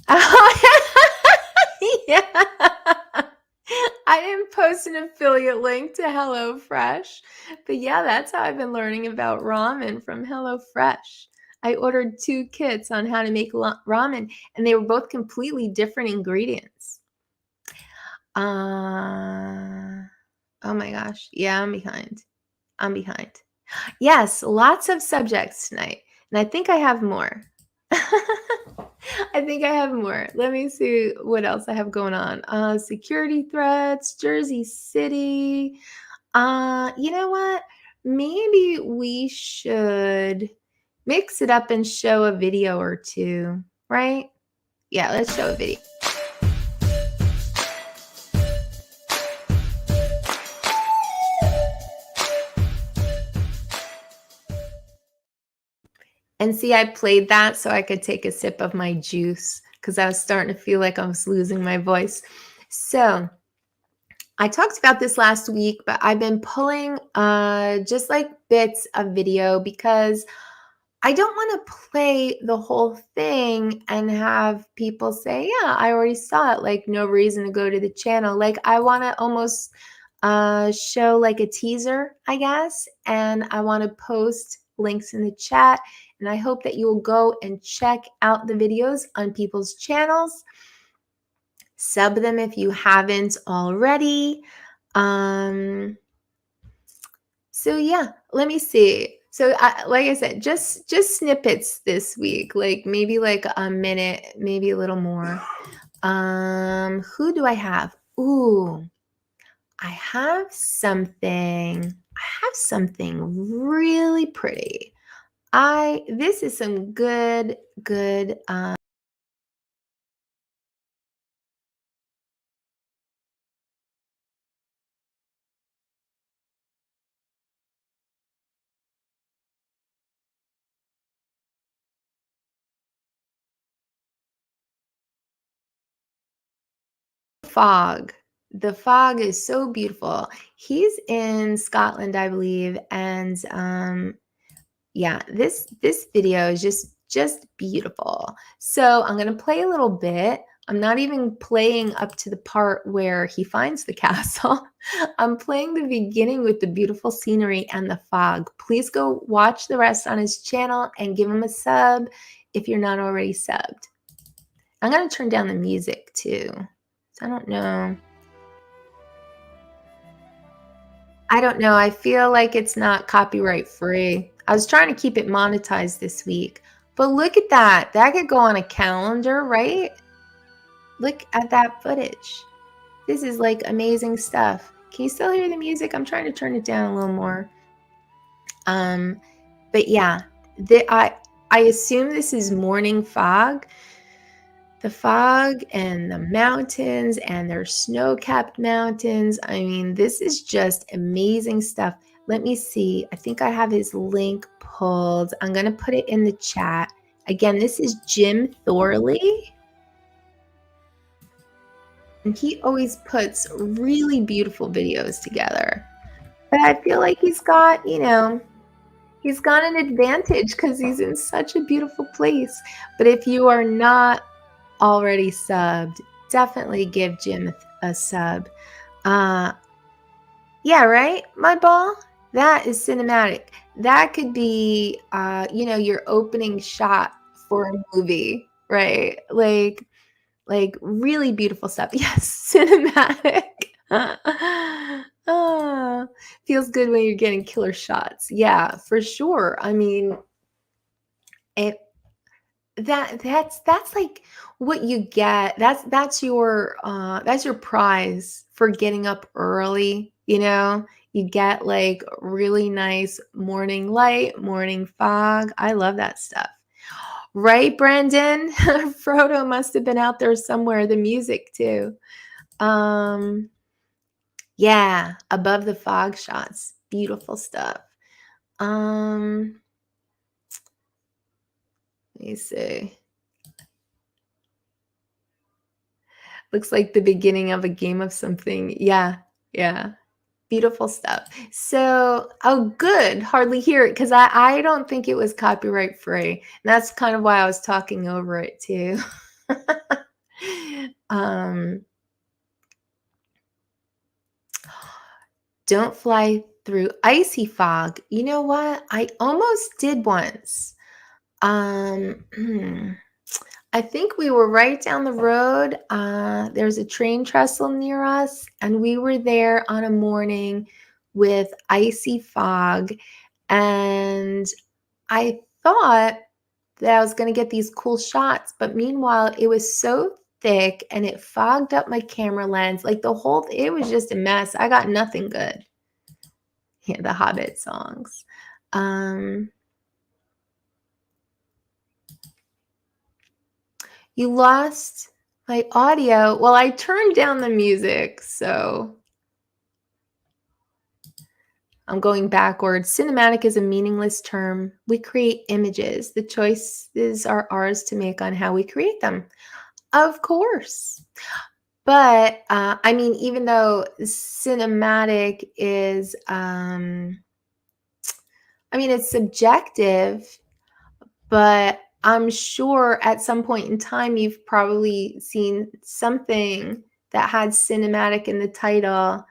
Oh, yeah. I didn't post an affiliate link to HelloFresh, but yeah, that's how I've been learning about ramen from HelloFresh. I ordered 2 kits on how to make ramen, and they were both completely different ingredients. Oh my gosh. Yeah, I'm behind. Yes, lots of subjects tonight, and I think I have more. I think I have more. Let me see what else I have going on. Security threats, Jersey City. You know what? Maybe we should mix it up and show a video or two, right? Yeah, let's show a video. And see, I played that so I could take a sip of my juice because I was starting to feel like I was losing my voice. So I talked about this last week, but I've been pulling just like bits of video because I don't want to play the whole thing and have people say, yeah, I already saw it. Like, no reason to go to the channel. Like, I want to almost show like a teaser, I guess. And I want to post links in the chat. And I hope that you will go and check out the videos on people's channels. Sub them if you haven't already. So yeah, let me see. So like I said, just snippets this week, like maybe like a minute, maybe a little more. Who do I have? Ooh, I have something really pretty. This is some good fog. the fog is so beautiful. He's in Scotland, I believe, and yeah, this video is just beautiful. So I'm gonna play a little bit. I'm not even playing up to the part where he finds the castle. I'm playing the beginning with the beautiful scenery and the fog. Please go watch the rest on his channel and give him a sub if you're not already subbed. I'm gonna turn down the music too. So I don't know. I don't know. I feel like it's not copyright free. I was trying to keep it monetized this week. But look at that. That could go on a calendar, right? Look at that footage. This is like amazing stuff. Can you still hear the music? I'm trying to turn it down a little more. But yeah, I assume this is morning fog. The fog and the mountains, and their snow-capped mountains. I mean, this is just amazing stuff. Let me see. I think I have his link pulled. I'm going to put it in the chat. Again, this is Jim Thorley. And he always puts really beautiful videos together. But I feel like he's got, he's got an advantage because he's in such a beautiful place. But if you are not already subbed, definitely give Jim a sub. Yeah, right, my ball? That is cinematic. That could be, your opening shot for a movie, right? Like really beautiful stuff. Yes, cinematic. Ah, feels good when you're getting killer shots. Yeah, for sure. I mean, it that's like what you get. That's your prize for getting up early, You get like really nice morning light, morning fog. I love that stuff. Right, Brendan? Frodo must have been out there somewhere, the music too. Yeah, above the fog shots. Beautiful stuff. Let me see. Looks like the beginning of a game of something. Yeah, yeah. Beautiful stuff. So, oh, good. Hardly hear it because I don't think it was copyright free. And that's kind of why I was talking over it too. Don't fly through icy fog. You know what? I almost did once. I think we were right down the road. There's a train trestle near us, and we were there on a morning with icy fog. And I thought that I was going to get these cool shots, but meanwhile, it was so thick and it fogged up my camera lens. Like it was just a mess. I got nothing good. Yeah, the Hobbit songs. You lost my audio. Well, I turned down the music, so I'm going backwards. Cinematic is a meaningless term. We create images. The choices are ours to make on how we create them. Of course. But, I mean, even though cinematic is, it's subjective, but I'm sure at some point in time you've probably seen something that had cinematic in the title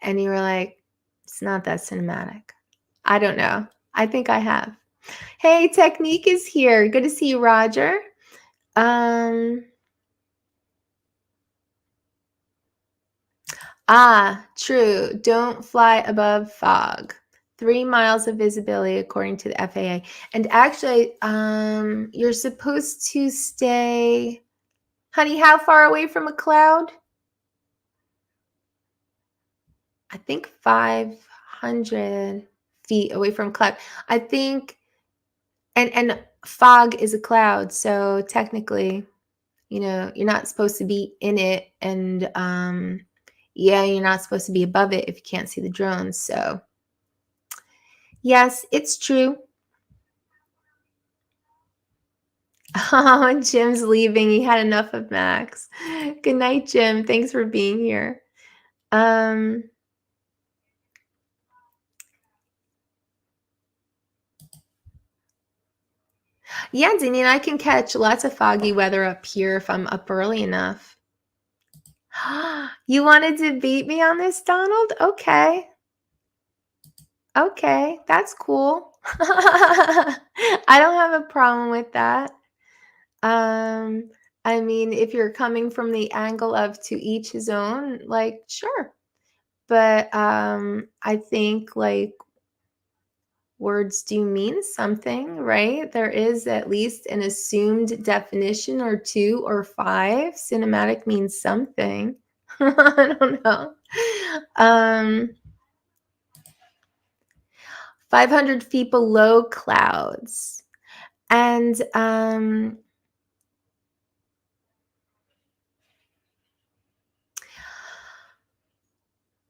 and you were like, it's not that cinematic. I don't know. I think I have. Hey, Technique is here. Good to see you, Roger. True. Don't fly above fog. 3 miles of visibility according to the FAA. And actually, you're supposed to stay, honey, how far away from a cloud? I think 500 feet away from a cloud. I think, and fog is a cloud, so technically, you're not supposed to be in it, and yeah, you're not supposed to be above it if you can't see the drones. So yes, it's true. Oh, Jim's leaving. He had enough of Max. Good night, Jim. Thanks for being here. Um, yeah, Denise, I can catch lots of foggy weather up here if I'm up early enough. You wanted to beat me on this, Donald? Okay. Okay, that's cool. I don't have a problem with that. I mean, if you're coming from the angle of to each his own, like, sure. But I think like words do mean something, right? There is at least an assumed definition or two or five. Cinematic means something. I don't know. 500 feet below clouds. And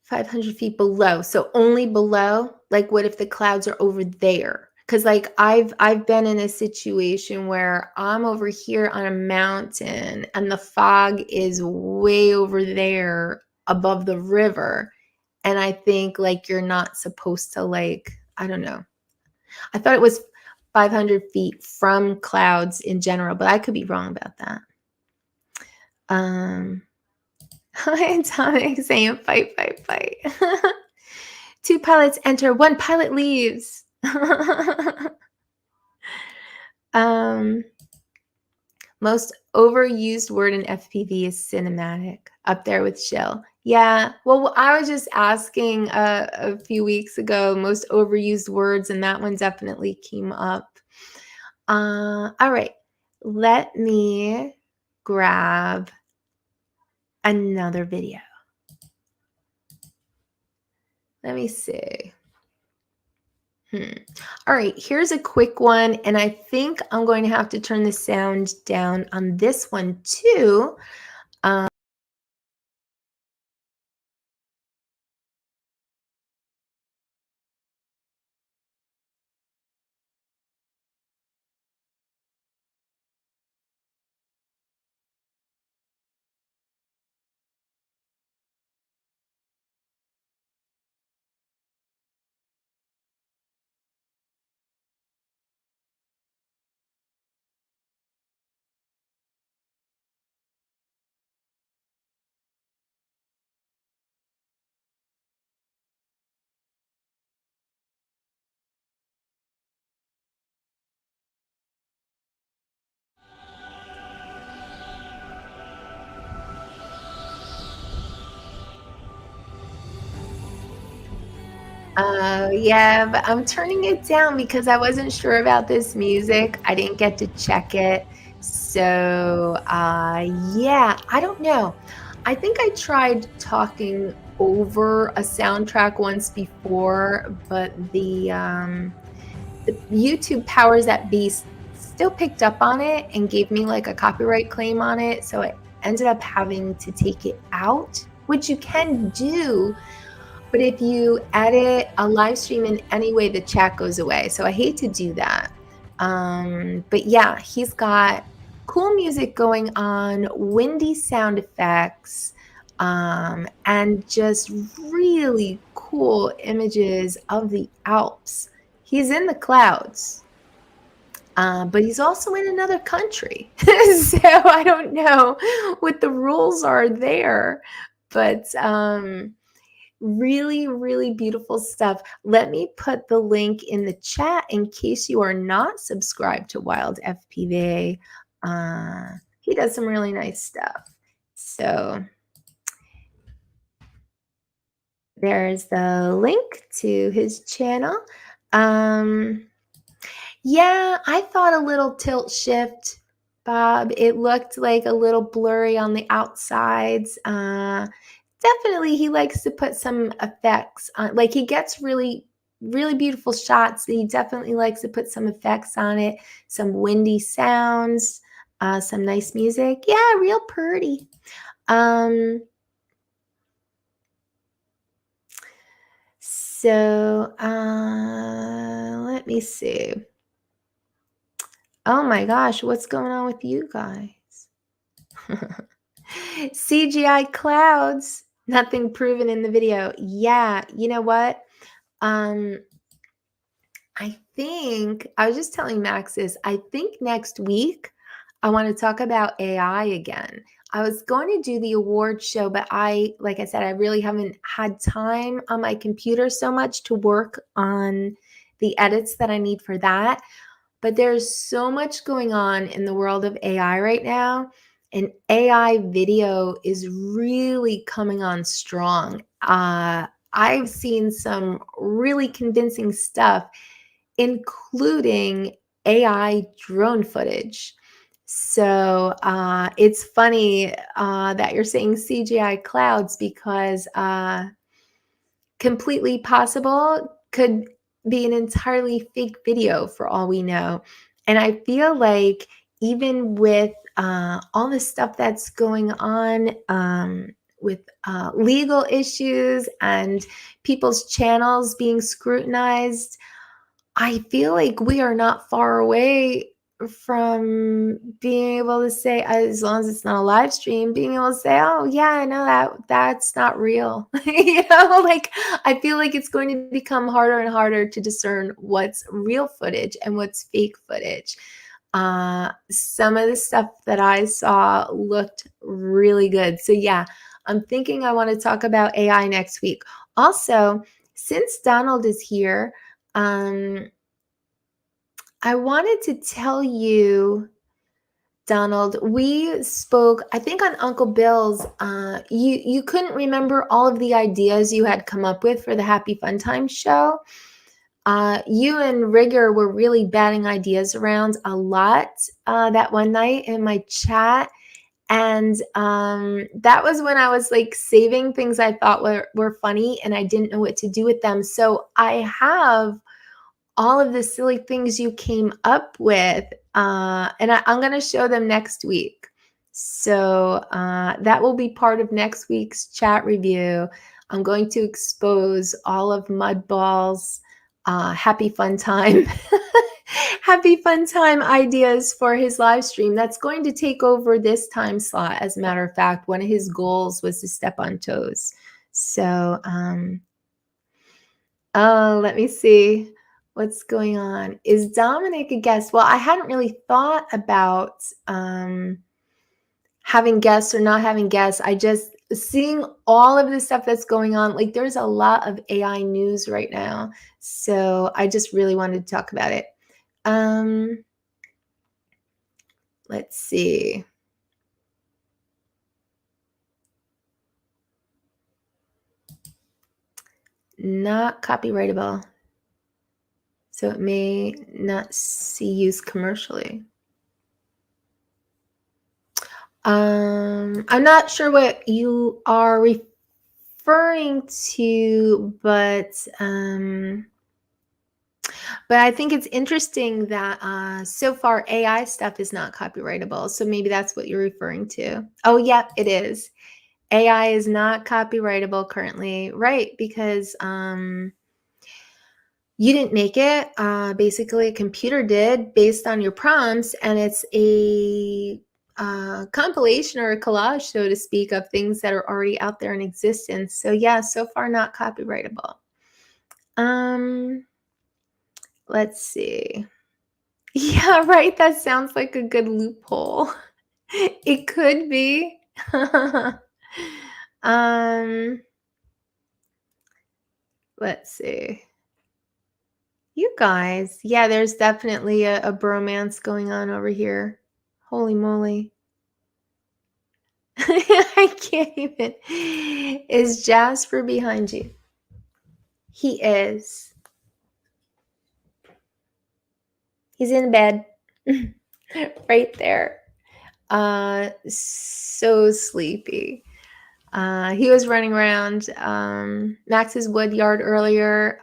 500 feet below. So only below? Like what if the clouds are over there? Because like I've been in a situation where I'm over here on a mountain and the fog is way over there above the river. And I think like you're not supposed to like, I don't know. I thought it was 500 feet from clouds in general, but I could be wrong about that. Atomic saying fight, fight, fight. 2 pilots enter, 1 pilot leaves. Most overused word in FPV is cinematic, up there with chill. Yeah, well, I was just asking a few weeks ago, most overused words, and that one definitely came up. All right, let me grab another video. Let me see. All right, here's a quick one, and I think I'm going to have to turn the sound down on this one too. Yeah, but I'm turning it down because I wasn't sure about this music. I didn't get to check it. So, yeah, I don't know. I think I tried talking over a soundtrack once before, but the YouTube powers that be still picked up on it and gave me like a copyright claim on it. So I ended up having to take it out, which you can do. But if you edit a live stream in any way, the chat goes away. So I hate to do that. But yeah, he's got cool music going on, windy sound effects, and just really cool images of the Alps. He's in the clouds, but he's also in another country. So I don't know what the rules are there. But really, really beautiful stuff. Let me put the link in the chat in case you are not subscribed to Wild FPV. He does some really nice stuff. So there's the link to his channel. Yeah, I thought a little tilt shift, Bob. It looked like a little blurry on the outsides. Definitely, he likes to put some effects on. Like he gets really, really beautiful shots. He definitely likes to put some effects on it, some windy sounds, some nice music. Yeah, real pretty. So let me see. Oh my gosh, what's going on with you guys? CGI clouds. Nothing proven in the video. Yeah, you know what? Um, I think I was just telling Max this. I think next week I want to talk about AI again. I was going to do the award show, but like I said, I really haven't had time on my computer so much to work on the edits that I need for that. But there's so much going on in the world of AI right now, and AI video is really coming on strong. I've seen some really convincing stuff, including AI drone footage. So it's funny that you're saying CGI clouds because completely possible could be an entirely fake video for all we know. And I feel like even with all the stuff that's going on with legal issues and people's channels being scrutinized, I feel like we are not far away from being able to say, as long as it's not a live stream, being able to say, oh yeah, I know that's not real. Like I feel like it's going to become harder and harder to discern what's real footage and what's fake footage. Some of the stuff that I saw looked really good. So yeah, I'm thinking I want to talk about AI next week. Also, since Donald is here, I wanted to tell you, Donald, we spoke, I think on Uncle Bill's, you couldn't remember all of the ideas you had come up with for the Happy Fun Time show. You and Rigger were really batting ideas around a lot that one night in my chat. And that was when I was like saving things I thought were funny and I didn't know what to do with them. So I have all of the silly things you came up with, and I'm going to show them next week. So that will be part of next week's chat review. I'm going to expose all of Mudball's Happy Fun Time Happy Fun Time ideas for his live stream. That's going to take over this time slot. As a matter of fact, one of his goals was to step on toes. So, oh, let me see what's going on. Is Dominic a guest? Well, I hadn't really thought about having guests or not having guests. I just seeing all of the stuff that's going on. Like there's a lot of AI news right now. So I just really wanted to talk about it. Let's see. Not copyrightable. So it may not see use commercially. I'm not sure what you are referring to, but I think it's interesting that so far AI stuff is not copyrightable. So maybe that's what you're referring to. Oh, yeah, it is. AI is not copyrightable currently, right? Because you didn't make it. Basically, a computer did based on your prompts, and it's a compilation or a collage, so to speak, of things that are already out there in existence. So yeah, so far not copyrightable. Let's see. Yeah, right. That sounds like a good loophole. It could be. Let's see. You guys, yeah, there's definitely a bromance going on over here. Holy moly. I can't even. Is Jasper behind you? He is. He's in bed. Right there. So sleepy. He was running around Max's wood yard earlier.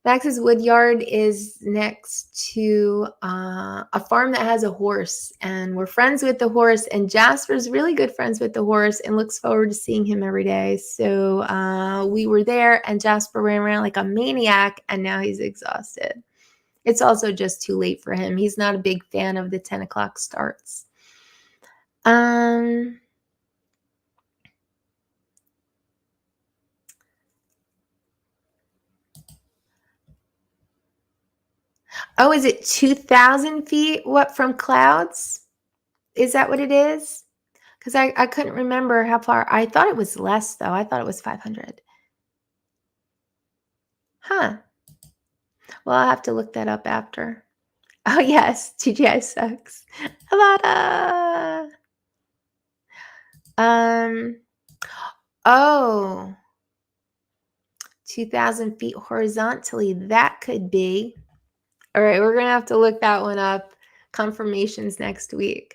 Max's wood yard is next to a farm that has a horse, and we're friends with the horse, and Jasper's really good friends with the horse and looks forward to seeing him every day. So we were there, and Jasper ran around like a maniac, and now he's exhausted. It's also just too late for him. He's not a big fan of the 10 o'clock starts. Oh, is it 2,000 feet? What, from clouds? Is that what it is? Because I couldn't remember how far. I thought it was less, though. I thought it was 500. Huh. Well, I'll have to look that up after. Oh, yes. TGI sucks. Alana. Oh. 2,000 feet horizontally. That could be. All right, we're gonna have to look that one up. Confirmations next week.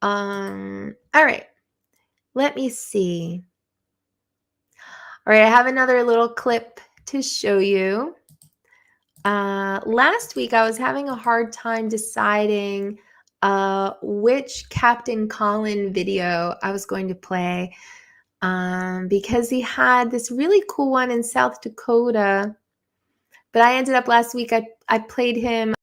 All right, let me see. All right, I have another little clip to show you. Last week I was having a hard time deciding which Captain Colin video I was going to play because he had this really cool one in South Dakota. But I ended up last week, I played him.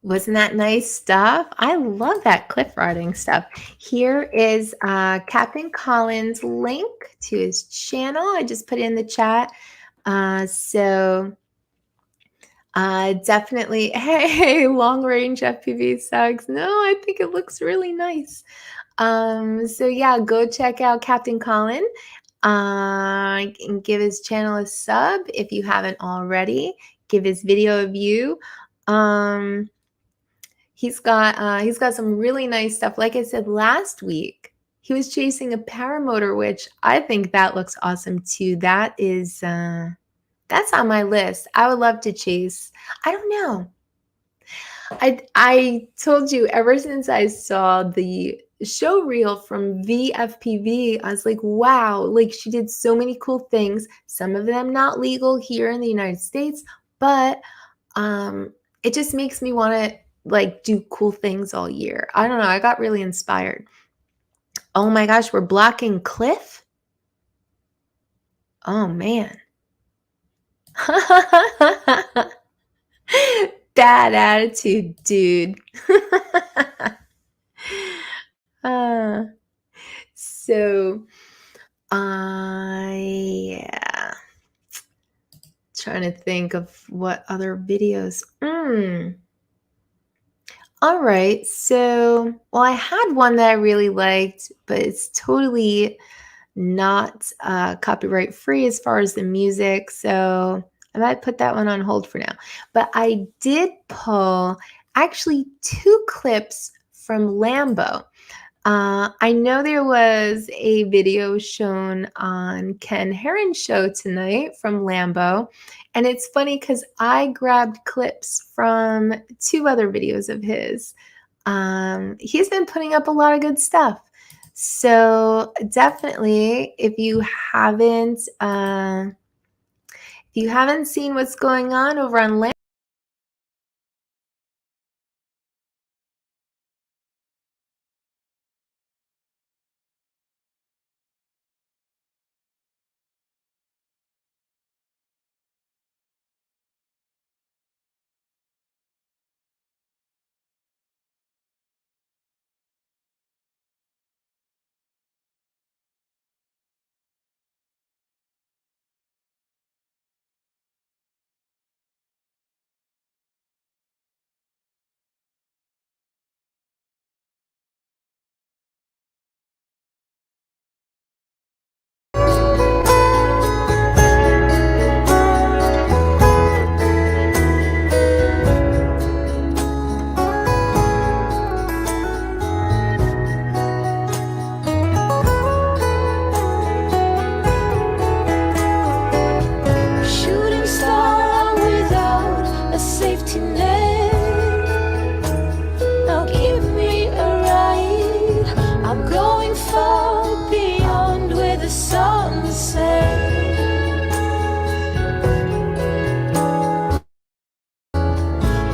Wasn't that nice stuff? I love that cliff riding stuff. Here is Captain Colin's link to his channel. I just put it in the chat. So definitely, hey, long range FPV sucks. No, I think it looks really nice. So yeah, go check out Captain Colin and give his channel a sub if you haven't already. Give his video a view. He's got some really nice stuff. Like I said last week, he was chasing a paramotor, which I think that looks awesome too. That is that's on my list. I would love to chase. I don't know. I told you ever since I saw the show reel from VFPV, I was like, wow, like she did so many cool things. Some of them not legal here in the United States, but it just makes me want to like do cool things all year. I don't know. I got really inspired. Oh my gosh, we're blocking Cliff? Oh man. Bad attitude, dude. uh, so, yeah. Trying to think of what other videos. All right. So, well, I had one that I really liked, but it's totally not copyright free as far as the music. So I might put that one on hold for now. But I did pull actually 2 clips from Lambo. I know there was a video shown on Ken Heron's show tonight from Lambo. And it's funny because I grabbed clips from 2 other videos of his. He's been putting up a lot of good stuff. So definitely, if you haven't seen what's going on over on Lambo, Shooting star without a safety net. Now give me a ride. I'm going far beyond where the sun sets.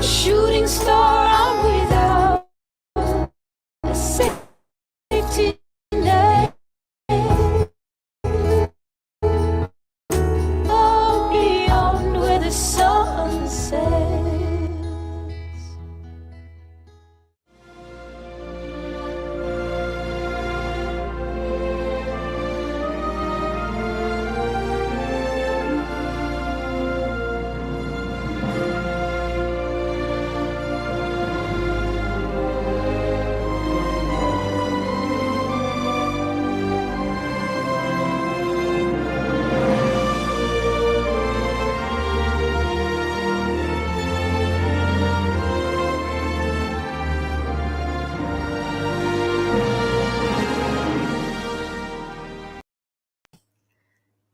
Shooting star without a safety net. Far beyond where the sun sets.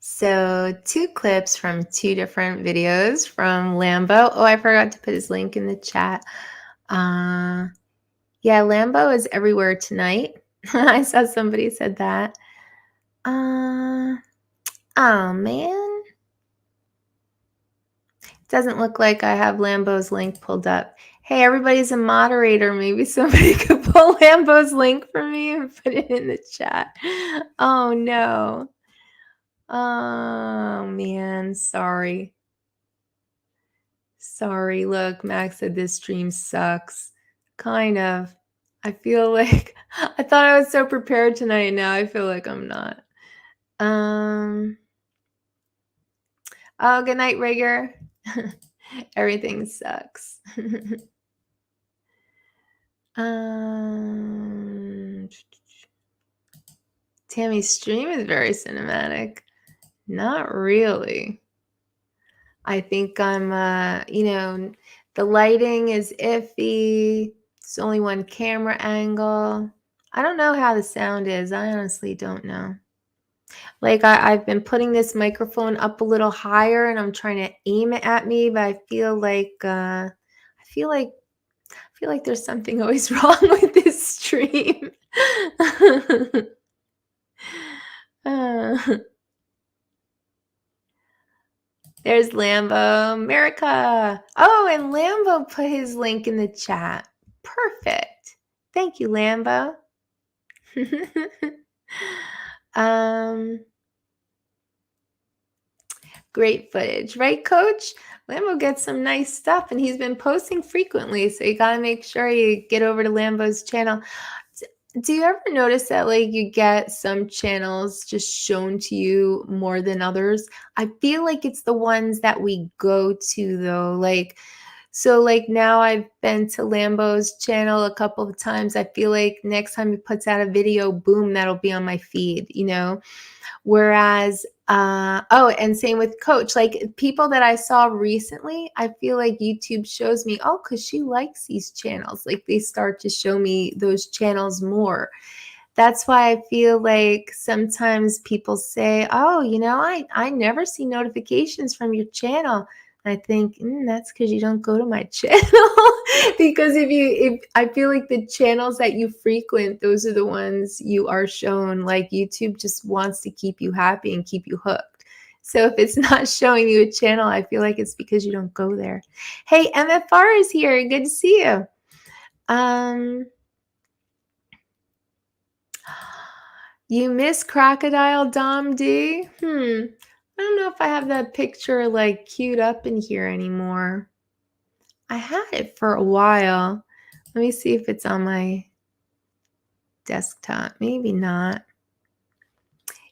So 2 clips from 2 different videos from Lambo. Oh, I forgot to put his link in the chat. Yeah, Lambo is everywhere tonight. I saw somebody said that. Oh man. Doesn't look like I have Lambo's link pulled up. Hey, everybody's a moderator. Maybe somebody could pull Lambo's link for me and put it in the chat. Oh no. Oh man, sorry. Sorry. Look, Max said this stream sucks. Kind of. I feel like I thought I was so prepared tonight, and now I feel like I'm not. Oh, good night, Rigger. Everything sucks. Tammie's stream is very cinematic. Not really. I think I'm, the lighting is iffy. It's only one camera angle. I don't know how the sound is. I honestly don't know. Like I've been putting this microphone up a little higher and I'm trying to aim it at me, but I feel like there's something always wrong with this stream. There's Lambo, America. Oh, and Lambo put his link in the chat. Perfect. Thank you, Lambo. Great footage, right, Coach? Lambo gets some nice stuff, and he's been posting frequently, so you got to make sure you get over to Lambo's channel. Do you ever notice that, like, you get some channels just shown to you more than others? I feel like it's the ones that we go to, though. Like, so, like, now I've been to Lambo's channel a couple of times. I feel like next time he puts out a video, boom, that'll be on my feed, you know? Whereas, oh, and same with Coach. Like, people that I saw recently, I feel like YouTube shows me, oh, because she likes these channels. Like, they start to show me those channels more. That's why I feel like sometimes people say, oh, I never see notifications from your channel. And I think that's because you don't go to my channel. Because if I feel like the channels that you frequent, those are the ones you are shown. Like, YouTube just wants to keep you happy and keep you hooked. So if it's not showing you a channel, I feel like it's because you don't go there. Hey, MFR is here. Good to see you. You miss Crocodile Dom D? I don't know if I have that picture like queued up in here anymore. I had it for a while. Let me see if it's on my desktop. Maybe not.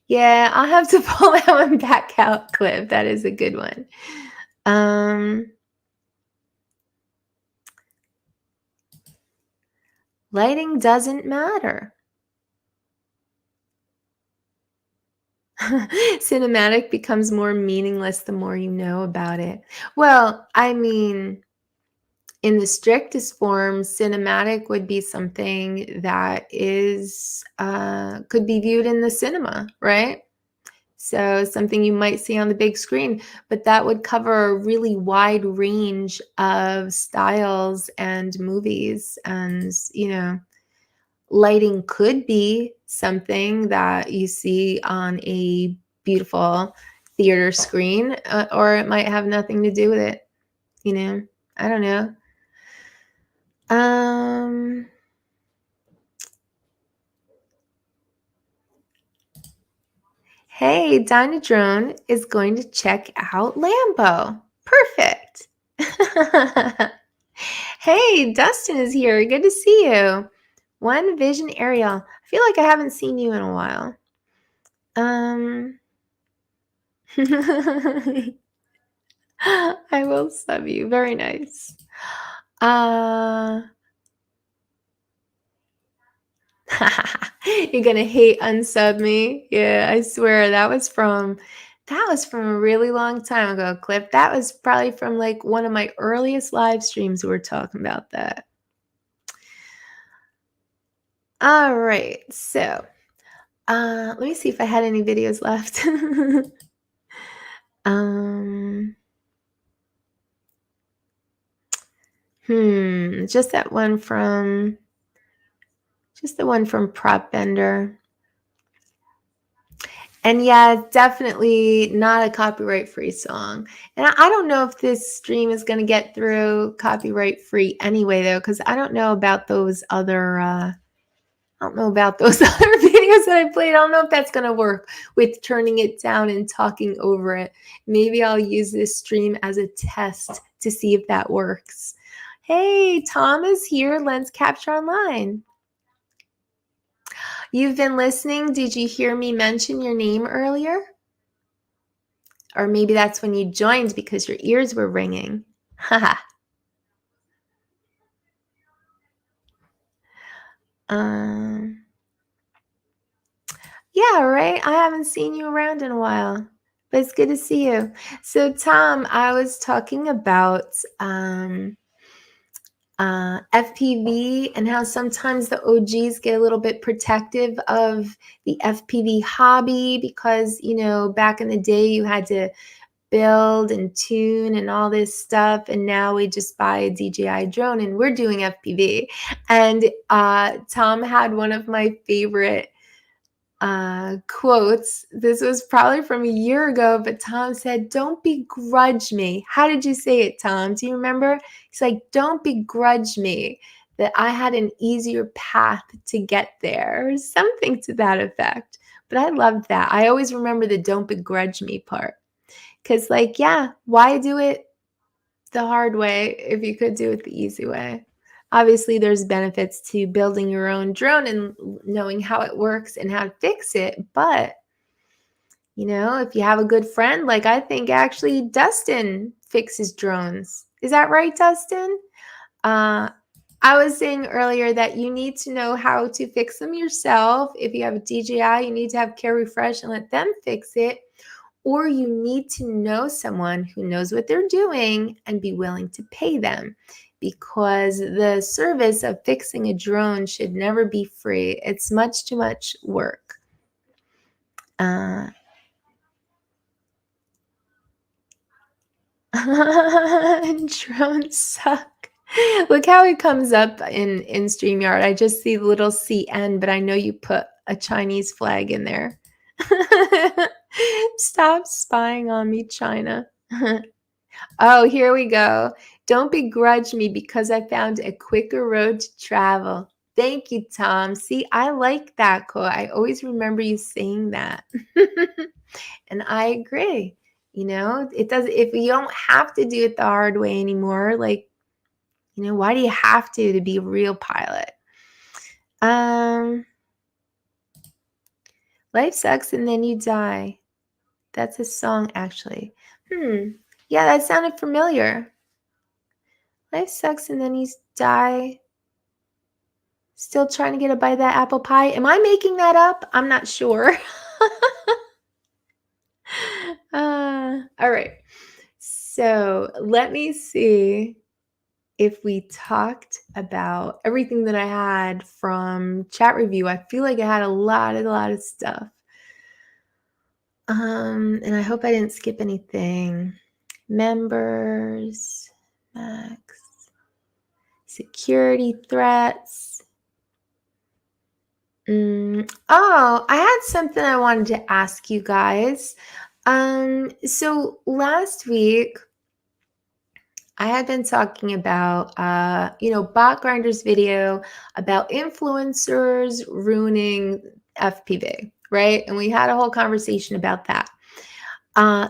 Yeah, I'll have to pull that one back out, Clip. That is a good one. Lighting doesn't matter. Cinematic becomes more meaningless the more you know about it. Well, I mean, in the strictest form, cinematic would be something that is could be viewed in the cinema, right? So something you might see on the big screen, but that would cover a really wide range of styles and movies. And, lighting could be something that you see on a beautiful theater screen, or it might have nothing to do with it. I don't know. Hey, Dynadrone is going to check out Lambo. Perfect. Hey, Dustin is here. Good to see you. One Vision Ariel. I feel like I haven't seen you in a while. I will sub you. Very nice. You're gonna hate unsub me. Yeah, I swear that was from a really long time ago, Clip. That was probably from like one of my earliest live streams. We were talking about that. All right, so let me see if I had any videos left. Just the one from Prop Bender. And yeah, definitely not a copyright-free song. And I don't know if this stream is going to get through copyright-free anyway, though, because I don't know about those other videos that I played. I don't know if that's going to work with turning it down and talking over it. Maybe I'll use this stream as a test to see if that works. Hey, Tom is here. Lens Capture Online. You've been listening. Did you hear me mention your name earlier? Or maybe that's when you joined because your ears were ringing. Haha. Yeah, right. I haven't seen you around in a while, but it's good to see you. So, Tom, I was talking about FPV and how sometimes the OGs get a little bit protective of the FPV hobby because, back in the day you had to build and tune and all this stuff. And now we just buy a DJI drone and we're doing FPV. And Tom had one of my favorite quotes. This was probably from a year ago, but Tom said, "Don't begrudge me." How did you say it, Tom? Do you remember? He's like, "Don't begrudge me that I had an easier path to get there," or something to that effect. But I loved that. I always remember the "don't begrudge me" part. Because, why do it the hard way if you could do it the easy way? Obviously, there's benefits to building your own drone and knowing how it works and how to fix it. But, if you have a good friend, like I think actually Dustin fixes drones. Is that right, Dustin? Uh, I was saying earlier that you need to know how to fix them yourself. If you have a DJI, you need to have Care Refresh and let them fix it. Or you need to know someone who knows what they're doing and be willing to pay them, because the service of fixing a drone should never be free. It's much too much work. Drones suck. Look how it comes up in StreamYard. I just see the little CN, but I know you put a Chinese flag in there. Stop spying on me, China. Oh, here we go. Don't begrudge me because I found a quicker road to travel. Thank you, Tom. See, I like that quote. I always remember you saying that. And I agree. It does. If you don't have to do it the hard way anymore, like, why do you have to be a real pilot? Life sucks and then you die. That's a song, actually. Yeah, that sounded familiar. Life sucks and then you die. Still trying to get a bite of that apple pie. Am I making that up? I'm not sure. All right. So let me see if we talked about everything that I had from chat review. I feel like I had a lot of stuff. And I hope I didn't skip anything. Members, Max, security threats. Oh, I had something I wanted to ask you guys. So last week, I had been talking about, Bot Grinder's video about influencers ruining FPV, right? And we had a whole conversation about that.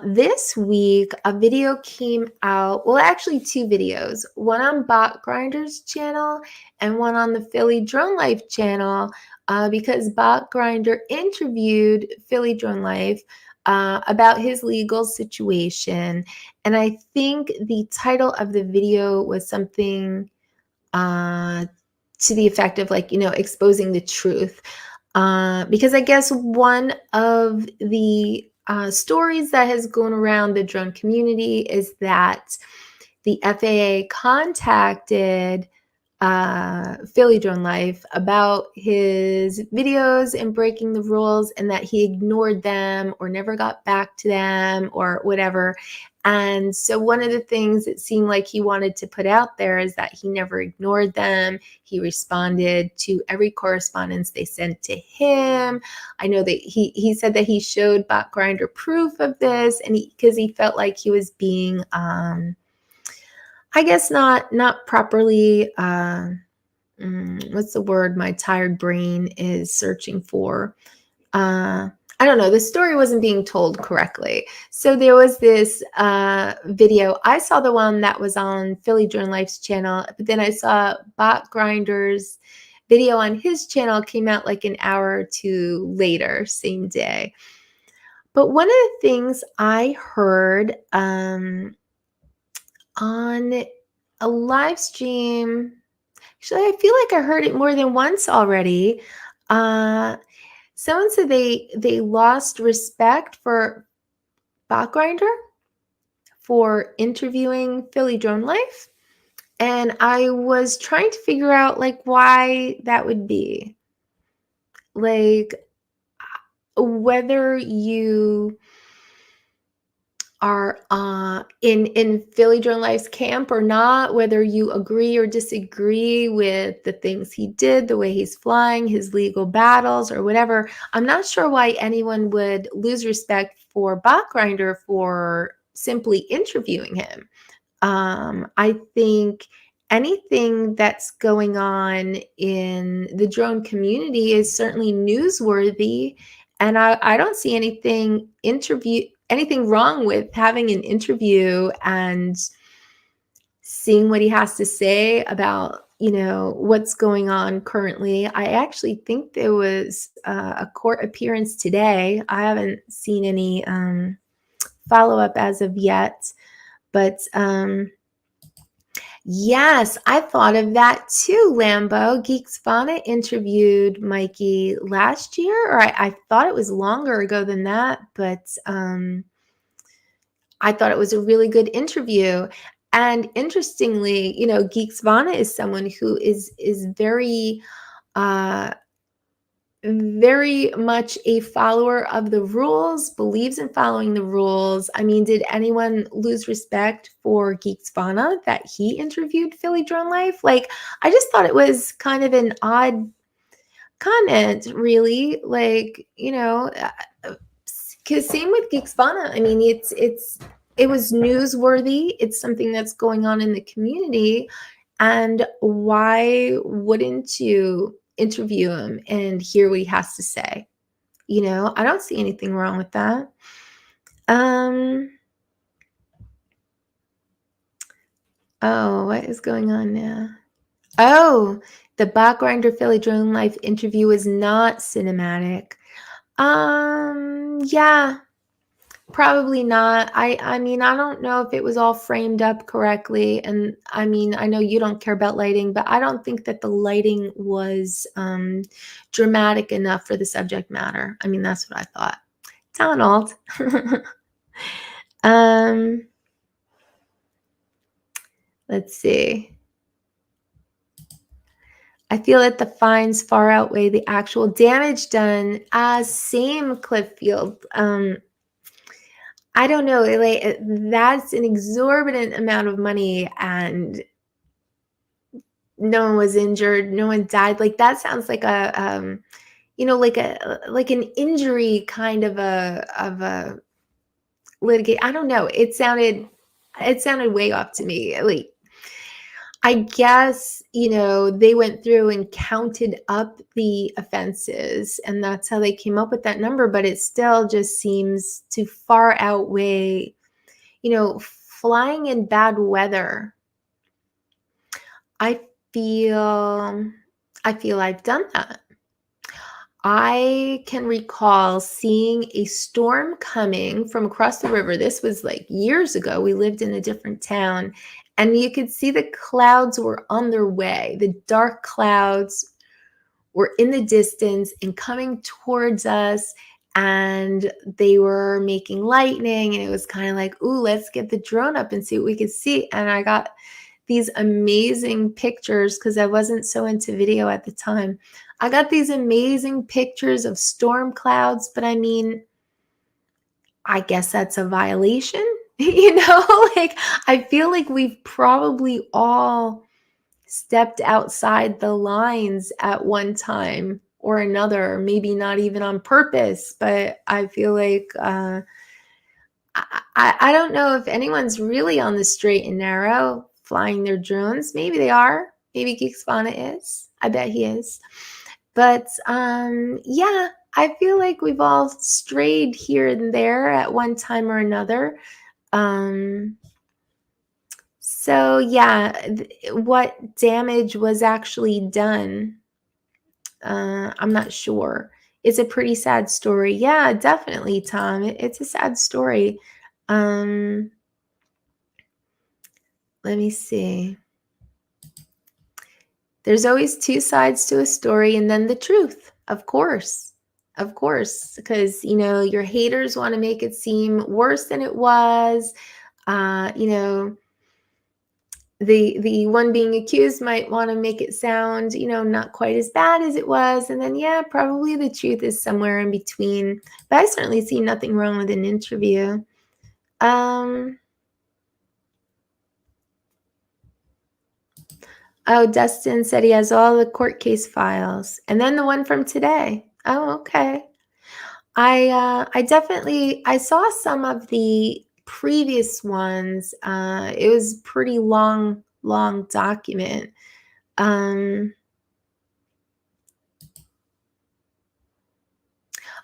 This week, a video came out, well, actually two videos, one on Bot Grinder's channel and one on the Philly Drone Life channel, because Bot Grinder interviewed Philly Drone Life about his legal situation. And I think the title of the video was something to the effect of exposing the truth. Because I guess one of the stories that has gone around the drone community is that the FAA contacted Philly Drone Life about his videos and breaking the rules, and that he ignored them or never got back to them or whatever. And so one of the things it seemed like he wanted to put out there is that he never ignored them. He responded to every correspondence they sent to him. I know that he said that he showed Bot Grinder proof of this, and because he felt like he was being I guess not properly, what's the word my tired brain is searching for? I don't know. The story wasn't being told correctly. So there was this video. I saw the one that was on Philly Drone Life's channel, but then I saw Bot Grinder's video on his channel came out like an hour or two later, same day. But one of the things I heard on a live stream, actually, I feel like I heard it more than once already. Someone said they lost respect for Bot Grinder for interviewing Philly Drone Life. And I was trying to figure out why that would be. Whether you are in Philly Drone Life's camp or not, whether you agree or disagree with the things he did, the way he's flying, his legal battles or whatever. I'm not sure why anyone would lose respect for Bot Grinder for simply interviewing him. I think anything that's going on in the drone community is certainly newsworthy, and I don't see anything wrong with having an interview and seeing what he has to say about what's going on currently. I actually think there was a court appearance today. I haven't seen any follow-up as of yet, but yes, I thought of that too, Lambo. Geeksvana interviewed Mikey last year, or I thought it was longer ago than that, but I thought it was a really good interview. And interestingly, Geeksvana is someone who is very uh very much a follower of the rules, believes in following the rules. I mean, did anyone lose respect for Geeksvana that he interviewed Philly Drone Life? Like, I just thought it was kind of an odd comment, really. Like, because same with Geeksvana. I mean, it was newsworthy. It's something that's going on in the community, and why wouldn't you interview him and hear what he has to say? I don't see anything wrong with that. Oh, what is going on now? Oh, the Bot Grinder Philly Drone Life interview is not cinematic. Yeah, probably not. I mean, I don't know if it was all framed up correctly. And I mean, I know you don't care about lighting, but I don't think that the lighting was dramatic enough for the subject matter. I mean, that's what I thought. Donald. Let's see. I feel that the fines far outweigh the actual damage done. Same, Clifffield. I don't know. Like, that's an exorbitant amount of money, and no one was injured. No one died. Like, that sounds like like an injury kind of a litigate. I don't know. It sounded way off to me. Like, I guess, they went through and counted up the offenses, and that's how they came up with that number, but it still just seems to far outweigh, flying in bad weather. I feel I've done that. I can recall seeing a storm coming from across the river. This was like years ago. We lived in a different town, and you could see the clouds were on their way. The dark clouds were in the distance and coming towards us, and they were making lightning, and it was kind of like, ooh, let's get the drone up and see what we could see. And I got these amazing pictures because I wasn't so into video at the time. I got these amazing pictures of storm clouds, but I mean, I guess that's a violation, like, I feel like we've probably all stepped outside the lines at one time or another, maybe not even on purpose, but I feel like I don't know if anyone's really on the straight and narrow flying their drones. Maybe they are. Maybe Geeksvana is. I bet he is. But yeah, I feel like we've all strayed here and there at one time or another. So yeah, what damage was actually done, I'm not sure. It's a pretty sad story. Yeah, definitely, Tom. It's a sad story. Let me see. There's always two sides to a story, and then the truth, of course, because your haters want to make it seem worse than it was. The one being accused might want to make it sound, not quite as bad as it was, and then yeah, probably the truth is somewhere in between. But I certainly see nothing wrong with an interview. Oh, Dustin said he has all the court case files. And then the one from today. Oh, okay. I definitely, I saw some of the previous ones. It was pretty long document. Oh,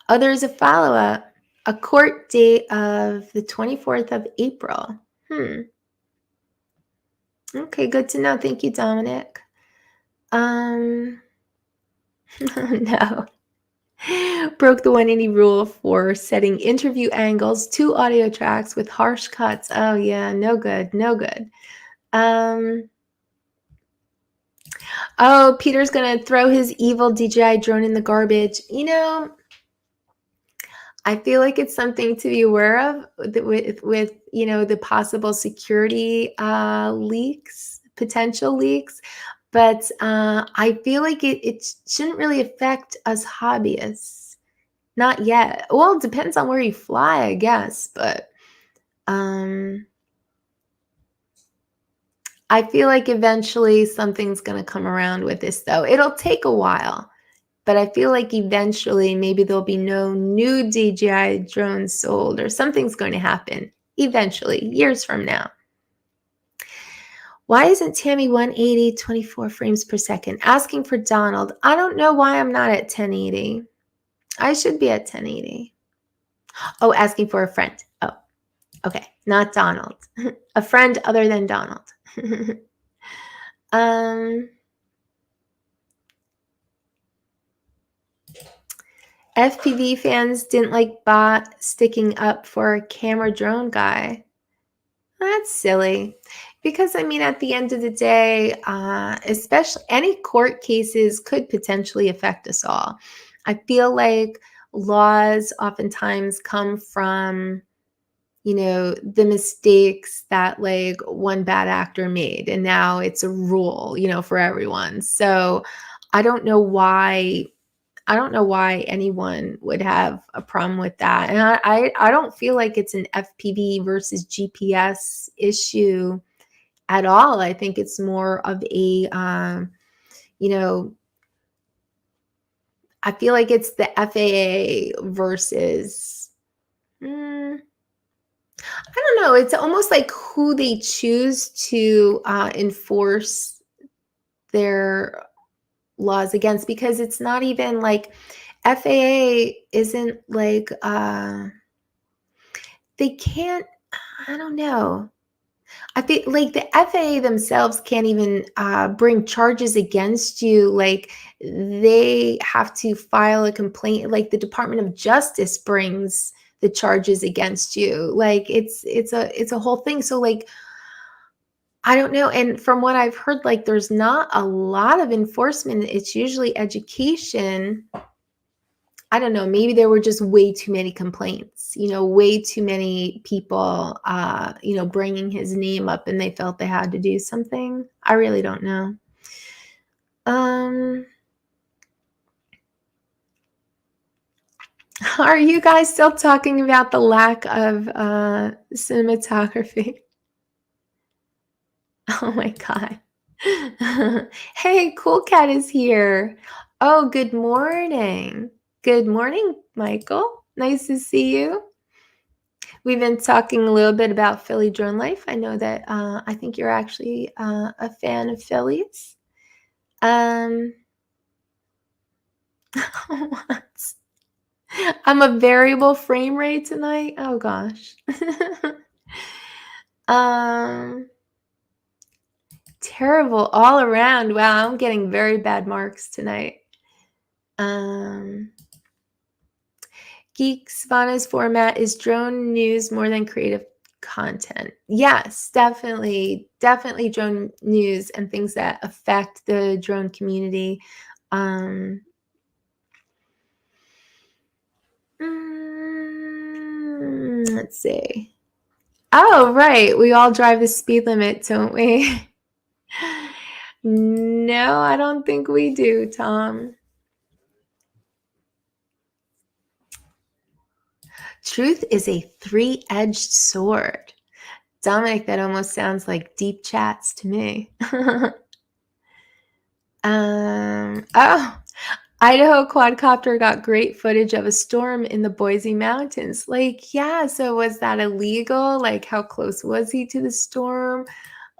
there's a follow-up. A court date of the 24th of April. Okay, good to know. Thank you, Dominic. No. Broke the 180 rule for setting interview angles, 2 audio tracks with harsh cuts. Oh yeah, no good, no good. Oh, Peter's gonna throw his evil DJI drone in the garbage. I feel like it's something to be aware of with the possible security leaks, potential leaks. But I feel like it shouldn't really affect us hobbyists. Not yet. Well, it depends on where you fly, I guess. But I feel like eventually something's going to come around with this, though. It'll take a while. But I feel like eventually maybe there'll be no new DJI drones sold or something's going to happen eventually, years from now. Why isn't Tammie 180, 24 frames per second? Asking for Donald. I don't know why I'm not at 1080. I should be at 1080. Oh, asking for a friend. Oh, okay. Not Donald. A friend other than Donald. FPV fans didn't like bot sticking up for a camera drone guy. That's silly. Because, I mean, at the end of the day, especially any court cases could potentially affect us all. I feel like laws oftentimes come from, the mistakes that like one bad actor made. And now it's a rule, for everyone. So I don't know why anyone would have a problem with that. And I don't feel like it's an FPV versus GPS issue at all. I think it's more of a, I feel like it's the FAA versus, I don't know. It's almost like who they choose to enforce their laws against, because it's not even like FAA isn't like they can't, I don't know. I feel like the FAA themselves can't even bring charges against you. Like they have to file a complaint. Like the Department of Justice brings the charges against you. Like it's a whole thing. So like, I don't know. And from what I've heard, like there's not a lot of enforcement. It's usually education. I don't know. Maybe there were just way too many complaints, way too many people, bringing his name up and they felt they had to do something. I really don't know. Are you guys still talking about the lack of cinematography? Oh my God. Hey, Cool Cat is here. Oh, good morning. Good morning, Michael. Nice to see you. We've been talking a little bit about Philly drone life. I know that I think you're actually a fan of Phillies. What? I'm a variable frame rate tonight. Oh gosh. Terrible all around. Wow, I'm getting very bad marks tonight. Geek Savannah's format is drone news more than creative content. Yes, definitely drone news and things that affect the drone community. Let's see. Oh, right. We all drive the speed limit, don't we? No, I don't think we do, Tom. Truth is a three-edged sword. Dominic, that almost sounds like deep chats to me. Oh, Idaho quadcopter got great footage of a storm in the Boise Mountains. Like, yeah, so was that illegal? Like, how close was he to the storm?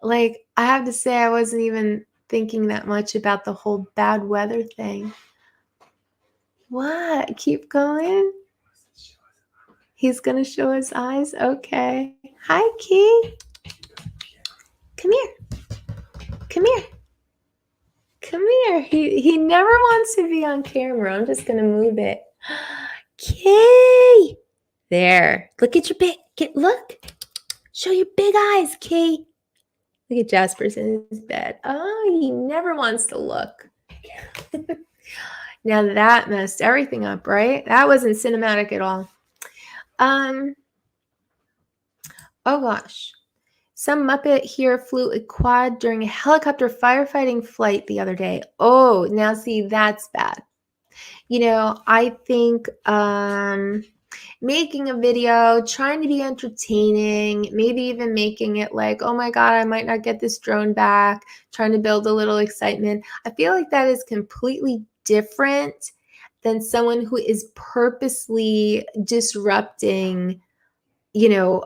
Like, I have to say, I wasn't even thinking that much about the whole bad weather thing. What? Keep going? He's going to show his eyes? Okay. Hi, Key. Come here. Come here. Come there. He never wants to be on camera. I'm just gonna move it. Kay! There. Look at your look. Show your big eyes, Kay. Look at Jasper's in his bed. Oh, he never wants to look. Now that messed everything up, right? That wasn't cinematic at all. Oh gosh. Some Muppet here flew a quad during a helicopter firefighting flight the other day. Oh, now see, that's bad. You know, I think making a video, trying to be entertaining, maybe even making it like, oh my God, I might not get this drone back, trying to build a little excitement. I feel like that is completely different than someone who is purposely disrupting, you know,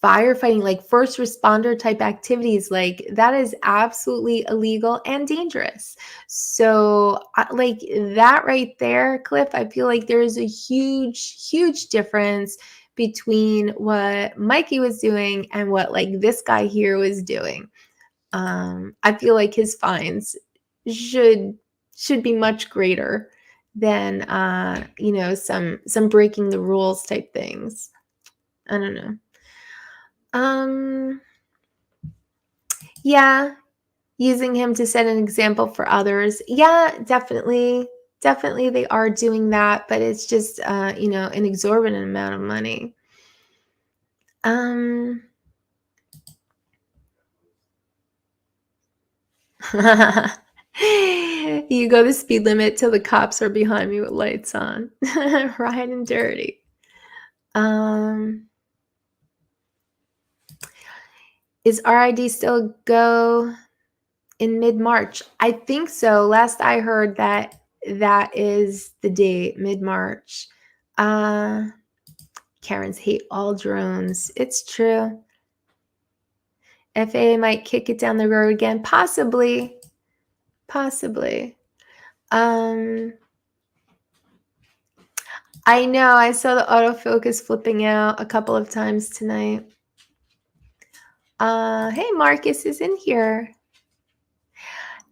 firefighting, like first responder type activities. Like that is absolutely illegal and dangerous. So like that right there, Cliff, I feel like there is a huge difference between what Mikey was doing and what like this guy here was doing. I feel like his fines should be much greater than you know, some breaking the rules type things. I don't know. Yeah, using him to set an example for others. Yeah, definitely they are doing that, but it's just you know, an exorbitant amount of money. You go the speed limit till the cops are behind me with lights on. Riding dirty. Is RID still go in mid-March? I think so. Last I heard that is the date, mid-March. Karens hate all drones. It's true. FAA might kick it down the road again. Possibly. I know. I saw the autofocus flipping out a couple of times tonight. Hey, Marcus is in here.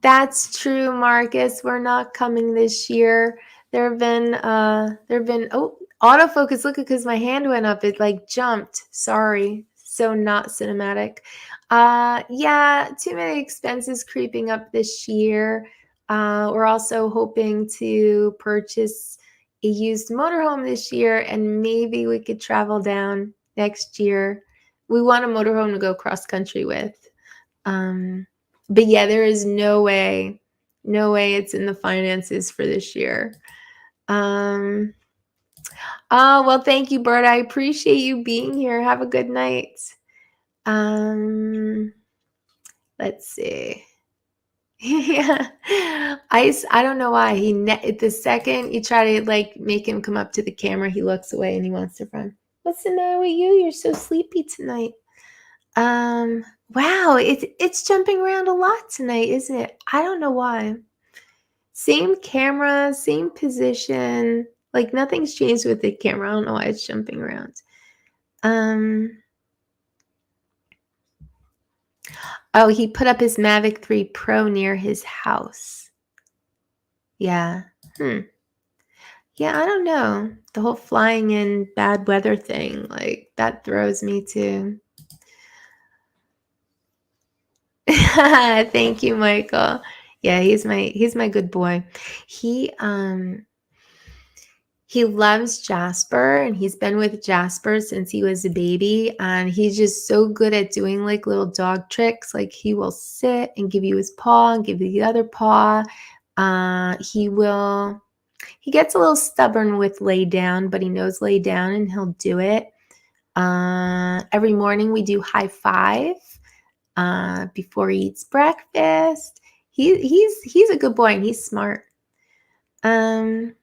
That's true, Marcus. We're not coming this year. There have been oh, autofocus. Look, because my hand went up. It like jumped. Sorry. So not cinematic. Yeah, too many expenses creeping up this year. We're also hoping to purchase a used motorhome this year, and maybe we could travel down next year. We want a motorhome to go cross country with. But yeah, there is no way it's in the finances for this year. Oh, well, thank you, Bert. I appreciate you being here. Have a good night. Let's see. Yeah, I don't know why the second you try to like make him come up to the camera, he looks away and he wants to run. What's the matter with you? You're so sleepy tonight. Wow, it's jumping around a lot tonight, isn't it? I don't know why. Same camera, same position. Like nothing's changed with the camera. I don't know why it's jumping around. Oh, he put up his Mavic 3 Pro near his house. Yeah. Yeah, I don't know. The whole flying in bad weather thing, like that throws me too. Thank you, Michael. Yeah, he's my good boy. He loves Jasper, and he's been with Jasper since he was a baby, and he's just so good at doing like little dog tricks. Like he will sit and give you his paw and give you the other paw. He gets a little stubborn with lay down, but he knows lay down and he'll do it. Every morning we do high five before he eats breakfast. He's a good boy and he's smart. Clean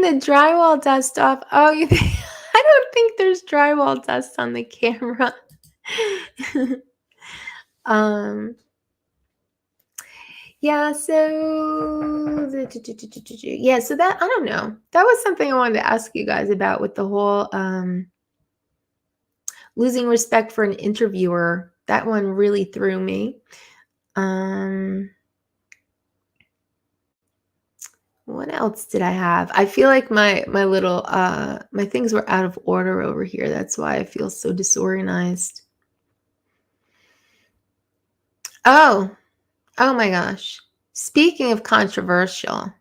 the drywall dust off. Oh, I don't think there's drywall dust on the camera. Yeah, so so that I don't know. That was something I wanted to ask you guys about with the whole losing respect for an interviewer That one really threw me. What else did I have? I feel like my little my things were out of order over here. That's why I feel so disorganized. Oh, oh my gosh. Speaking of controversial,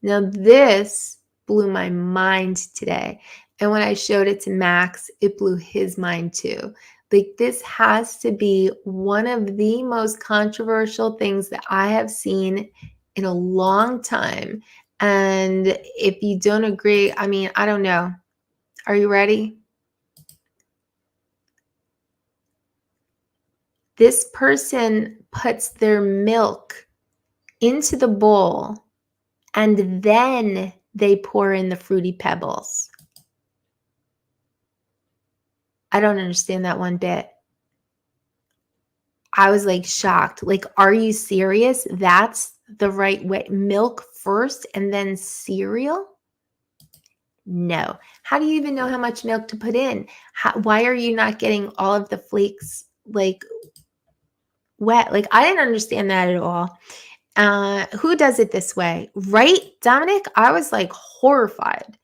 now this blew my mind today. And when I showed it to Max, it blew his mind too. Like, this has to be one of the most controversial things that I have seen in a long time. And if you don't agree, I mean, I don't know. Are you ready? This person puts their milk into the bowl and then they pour in the Fruity Pebbles. I don't understand that one bit. I was like shocked. Like, are you serious? That's the right way. Milk first and then cereal? No. How do you even know how much milk to put in? Why are you not getting all of the flakes like wet? Like, I didn't understand that at all. Who does it this way? Right, Dominic? I was like horrified.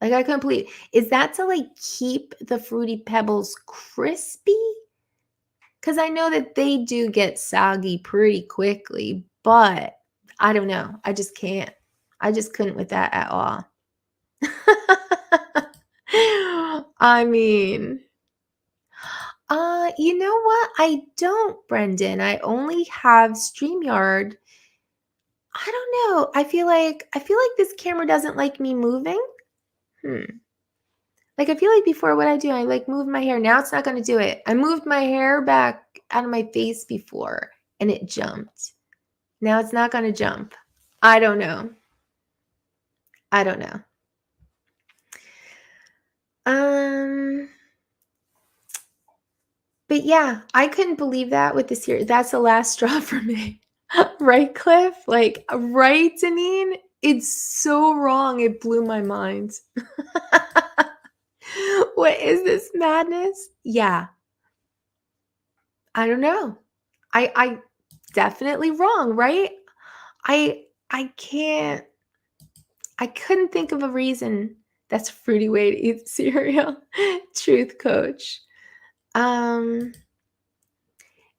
Like, I couldn't believe. Is that to like keep the Fruity Pebbles crispy? Because I know that they do get soggy pretty quickly, but I don't know. I just can't. I just couldn't with that at all. I mean, you know what? I don't, Brendan. I only have StreamYard. I don't know. I feel like this camera doesn't like me moving. Like, I feel like before, what I do, I like move my hair. Now it's not going to do it. I moved my hair back out of my face before and it jumped. Now it's not going to jump. I don't know. But yeah, I couldn't believe that with this year. That's the last straw for me. Right, Cliff? Like, right, Deneen? It's so wrong. It blew my mind. What is this madness? Yeah. I don't know. I definitely wrong, right? I couldn't think of a reason. That's a fruity way to eat cereal. Truth, coach.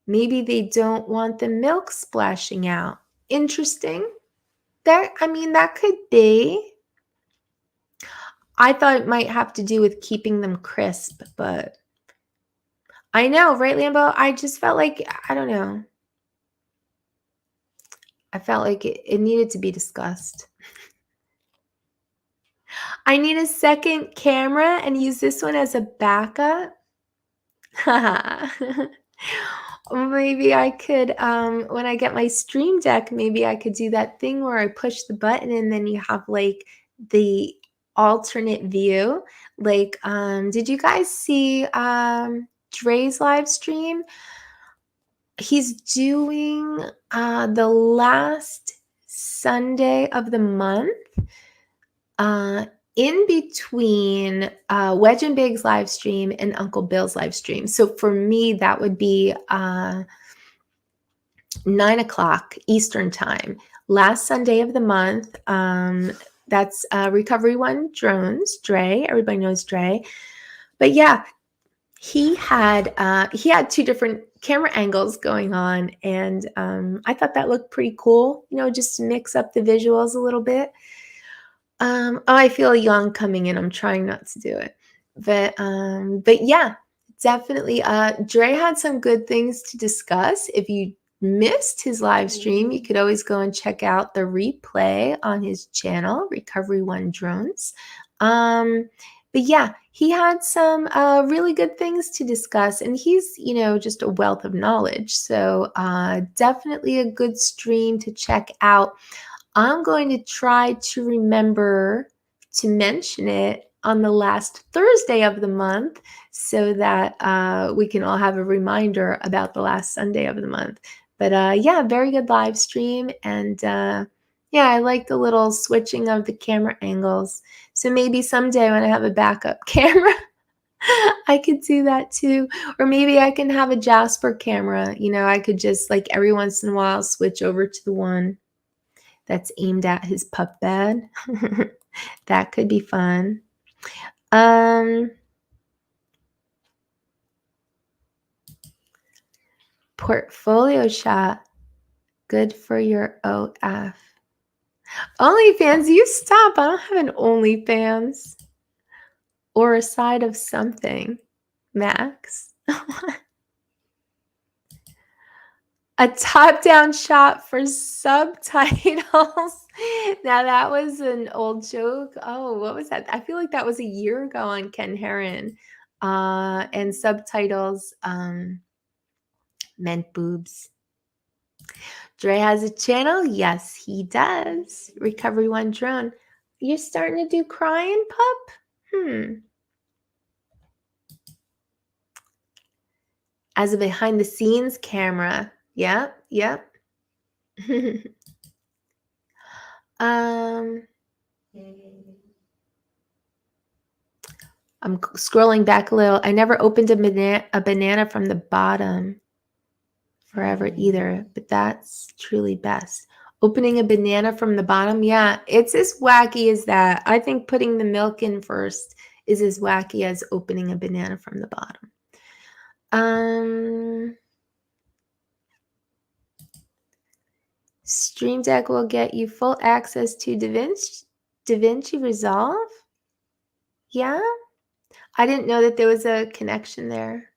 Maybe they don't want the milk splashing out. Interesting. That could be. I thought it might have to do with keeping them crisp, but I know, right, Lambo? I just felt like, I don't know. I felt like it needed to be discussed. I need a second camera and use this one as a backup. Maybe I could, when I get my Stream Deck, maybe I could do that thing where I push the button and then you have like the alternate view. Like, did you guys see Dre's live stream? He's doing the last Sunday of the month in between Wedge and Big's live stream and Uncle Bill's live stream. So for me, that would be 9 o'clock Eastern time. Last Sunday of the month. That's Recovery One Drones, Dre. Everybody knows Dre. But yeah, he had 2 different camera angles going on, and I thought that looked pretty cool. You know, just to mix up the visuals a little bit. I feel young coming in. I'm trying not to do it, but yeah, definitely. Dre had some good things to discuss. If you missed his live stream, you could always go and check out the replay on his channel, Recovery One Drones. But yeah, he had some really good things to discuss, and he's, you know, just a wealth of knowledge. So definitely a good stream to check out. I'm going to try to remember to mention it on the last Thursday of the month so that we can all have a reminder about the last Sunday of the month. But yeah, very good live stream. And yeah, I like the little switching of the camera angles. So maybe someday when I have a backup camera, I could do that too. Or maybe I can have a Jasper camera. I could just like every once in a while switch over to the one that's aimed at his pup bed. That could be fun. Portfolio shot. Good for your OF. OnlyFans, you stop. I don't have an OnlyFans. Or a side of something. Max. A top-down shot for subtitles. Now that was an old joke. Oh, what was that? I feel like that was a year ago on Ken Heron. And subtitles meant boobs. Dre has a channel? Yes, he does. Recovery One Drone. You're starting to do crying, pup? As a behind-the-scenes camera. Yep. I'm scrolling back a little. I never opened a banana from the bottom forever either, but that's truly best. Opening a banana from the bottom, yeah, it's as wacky as that. I think putting the milk in first is as wacky as opening a banana from the bottom. Stream Deck will get you full access to DaVinci Resolve? Yeah? I didn't know that there was a connection there.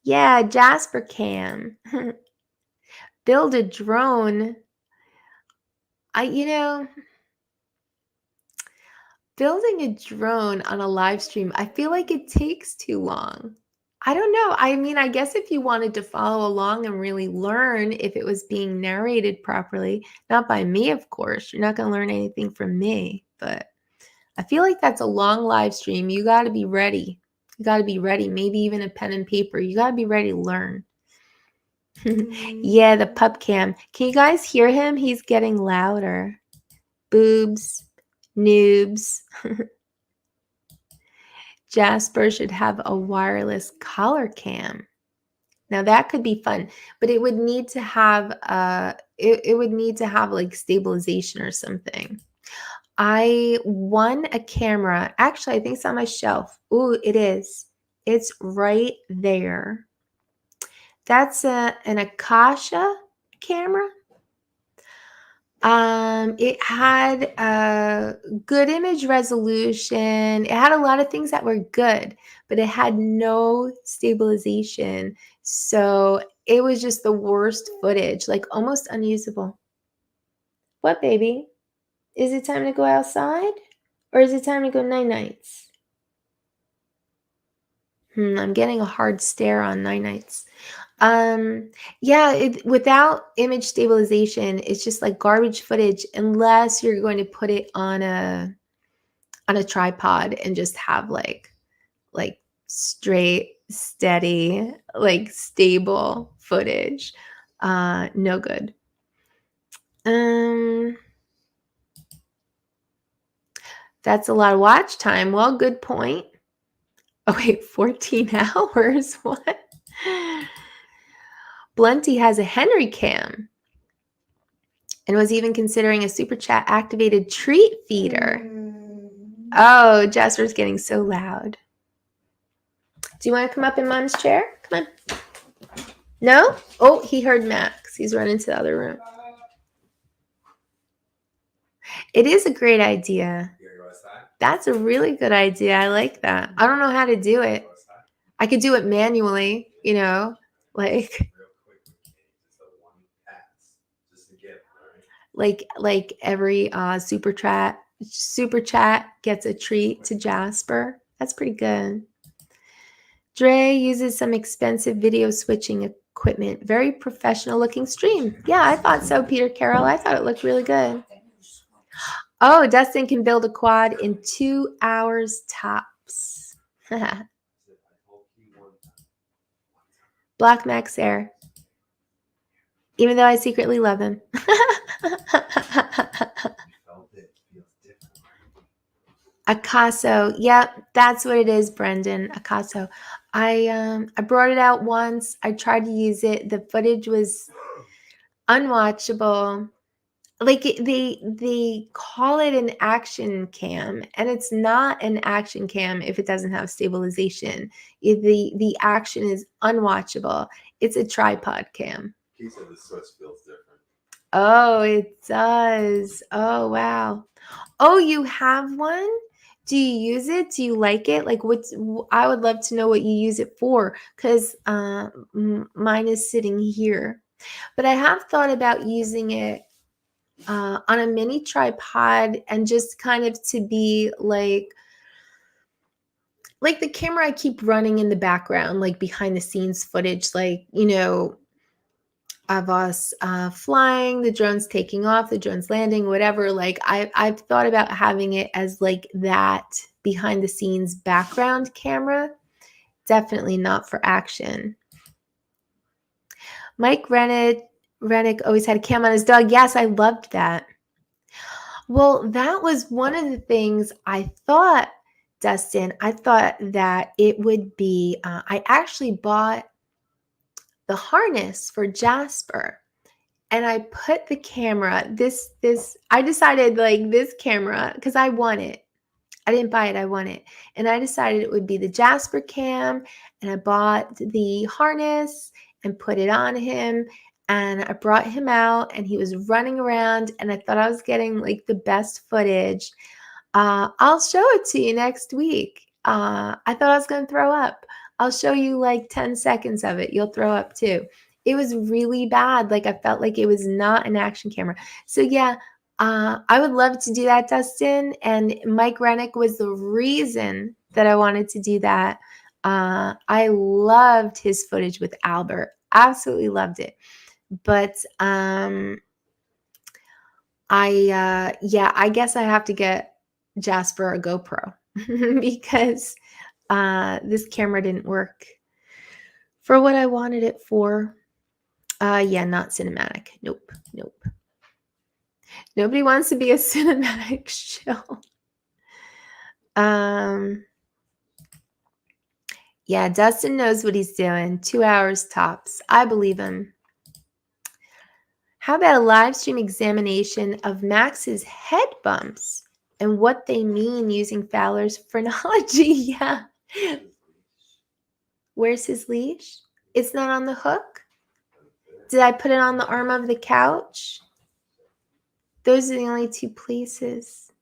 Yeah, Jasper Cam. Build a drone. Building a drone on a live stream, I feel like it takes too long. I don't know. I mean, I guess if you wanted to follow along and really learn if it was being narrated properly, not by me, of course. You're not going to learn anything from me, but I feel like that's a long live stream. You got to be ready. You got to be ready. Maybe even a pen and paper. You got to be ready to learn. Yeah, the pup cam. Can you guys hear him? He's getting louder. Boobs, noobs. Jasper should have a wireless collar cam. Now that could be fun, but it would need to have it would need to have like stabilization or something. I won a camera. Actually, I think it's on my shelf. Ooh, it is. It's right there. That's an Akasha camera. It had a good image resolution. It had a lot of things that were good, but it had no stabilization. So it was just the worst footage, like almost unusable. What, baby? Is it time to go outside? Or is it time to go night-nights? I'm getting a hard stare on night-nights. Yeah, without image stabilization, it's just like garbage footage unless you're going to put it on a tripod and just have like straight, steady, like stable footage. No good. That's a lot of watch time. Well, good point. Oh wait, 14 hours? What? Blunty has a Henry cam and was even considering a super chat activated treat feeder. Oh, Jasper's getting so loud. Do you want to come up in Mom's chair? Come on. No? Oh, he heard Max. He's running to the other room. It is a great idea. That's a really good idea. I like that. I don't know how to do it. I could do it manually, like every super chat gets a treat to Jasper. That's pretty good. Dre uses some expensive video switching equipment. Very professional looking stream. Yeah, I thought so, Peter Carroll. I thought it looked really good. Oh, Dustin can build a quad in 2 hours tops. Black Max Air. Even though I secretly love him. Acaso. Yep, that's what it is, Brendan. Acaso. I brought it out once. I tried to use it. The footage was unwatchable. Like they call it an action cam, and it's not an action cam if it doesn't have stabilization. The action is unwatchable. It's a tripod cam. He said the switch feels different. Oh, it does. Oh, wow. Oh, you have one? Do you use it? Do you like it? Like, I would love to know what you use it for, because mine is sitting here. But I have thought about using it on a mini tripod, and just kind of to be like the camera I keep running in the background, like behind the scenes footage, like, of us flying, the drones taking off, the drones landing, whatever. Like I've thought about having it as like that behind the scenes background camera. Definitely not for action. Mike Rennick always had a cam on his dog. Yes, I loved that. Well, that was one of the things I thought, Dustin. I thought that it would be, I actually bought the harness for Jasper, and I put the camera, I decided like this camera, because I want it. I didn't buy it, I want it. And I decided it would be the Jasper cam, and I bought the harness and put it on him, and I brought him out, and he was running around, and I thought I was getting like the best footage. I'll show it to you next week. I thought I was going to throw up. I'll show you like 10 seconds of it. You'll throw up too. It was really bad. Like I felt like it was not an action camera. So yeah, I would love to do that, Dustin. And Mike Rennick was the reason that I wanted to do that. I loved his footage with Albert. Absolutely loved it. But I guess I have to get Jasper a GoPro because this camera didn't work for what I wanted it for. Yeah, not cinematic. Nope. Nobody wants to be a cinematic show. Yeah, Dustin knows what he's doing. 2 hours tops. I believe him. How about a live stream examination of Max's head bumps and what they mean using Fowler's phrenology? Yeah. Where's his leash? It's not on the hook? Did I put it on the arm of the couch? Those are the only two places.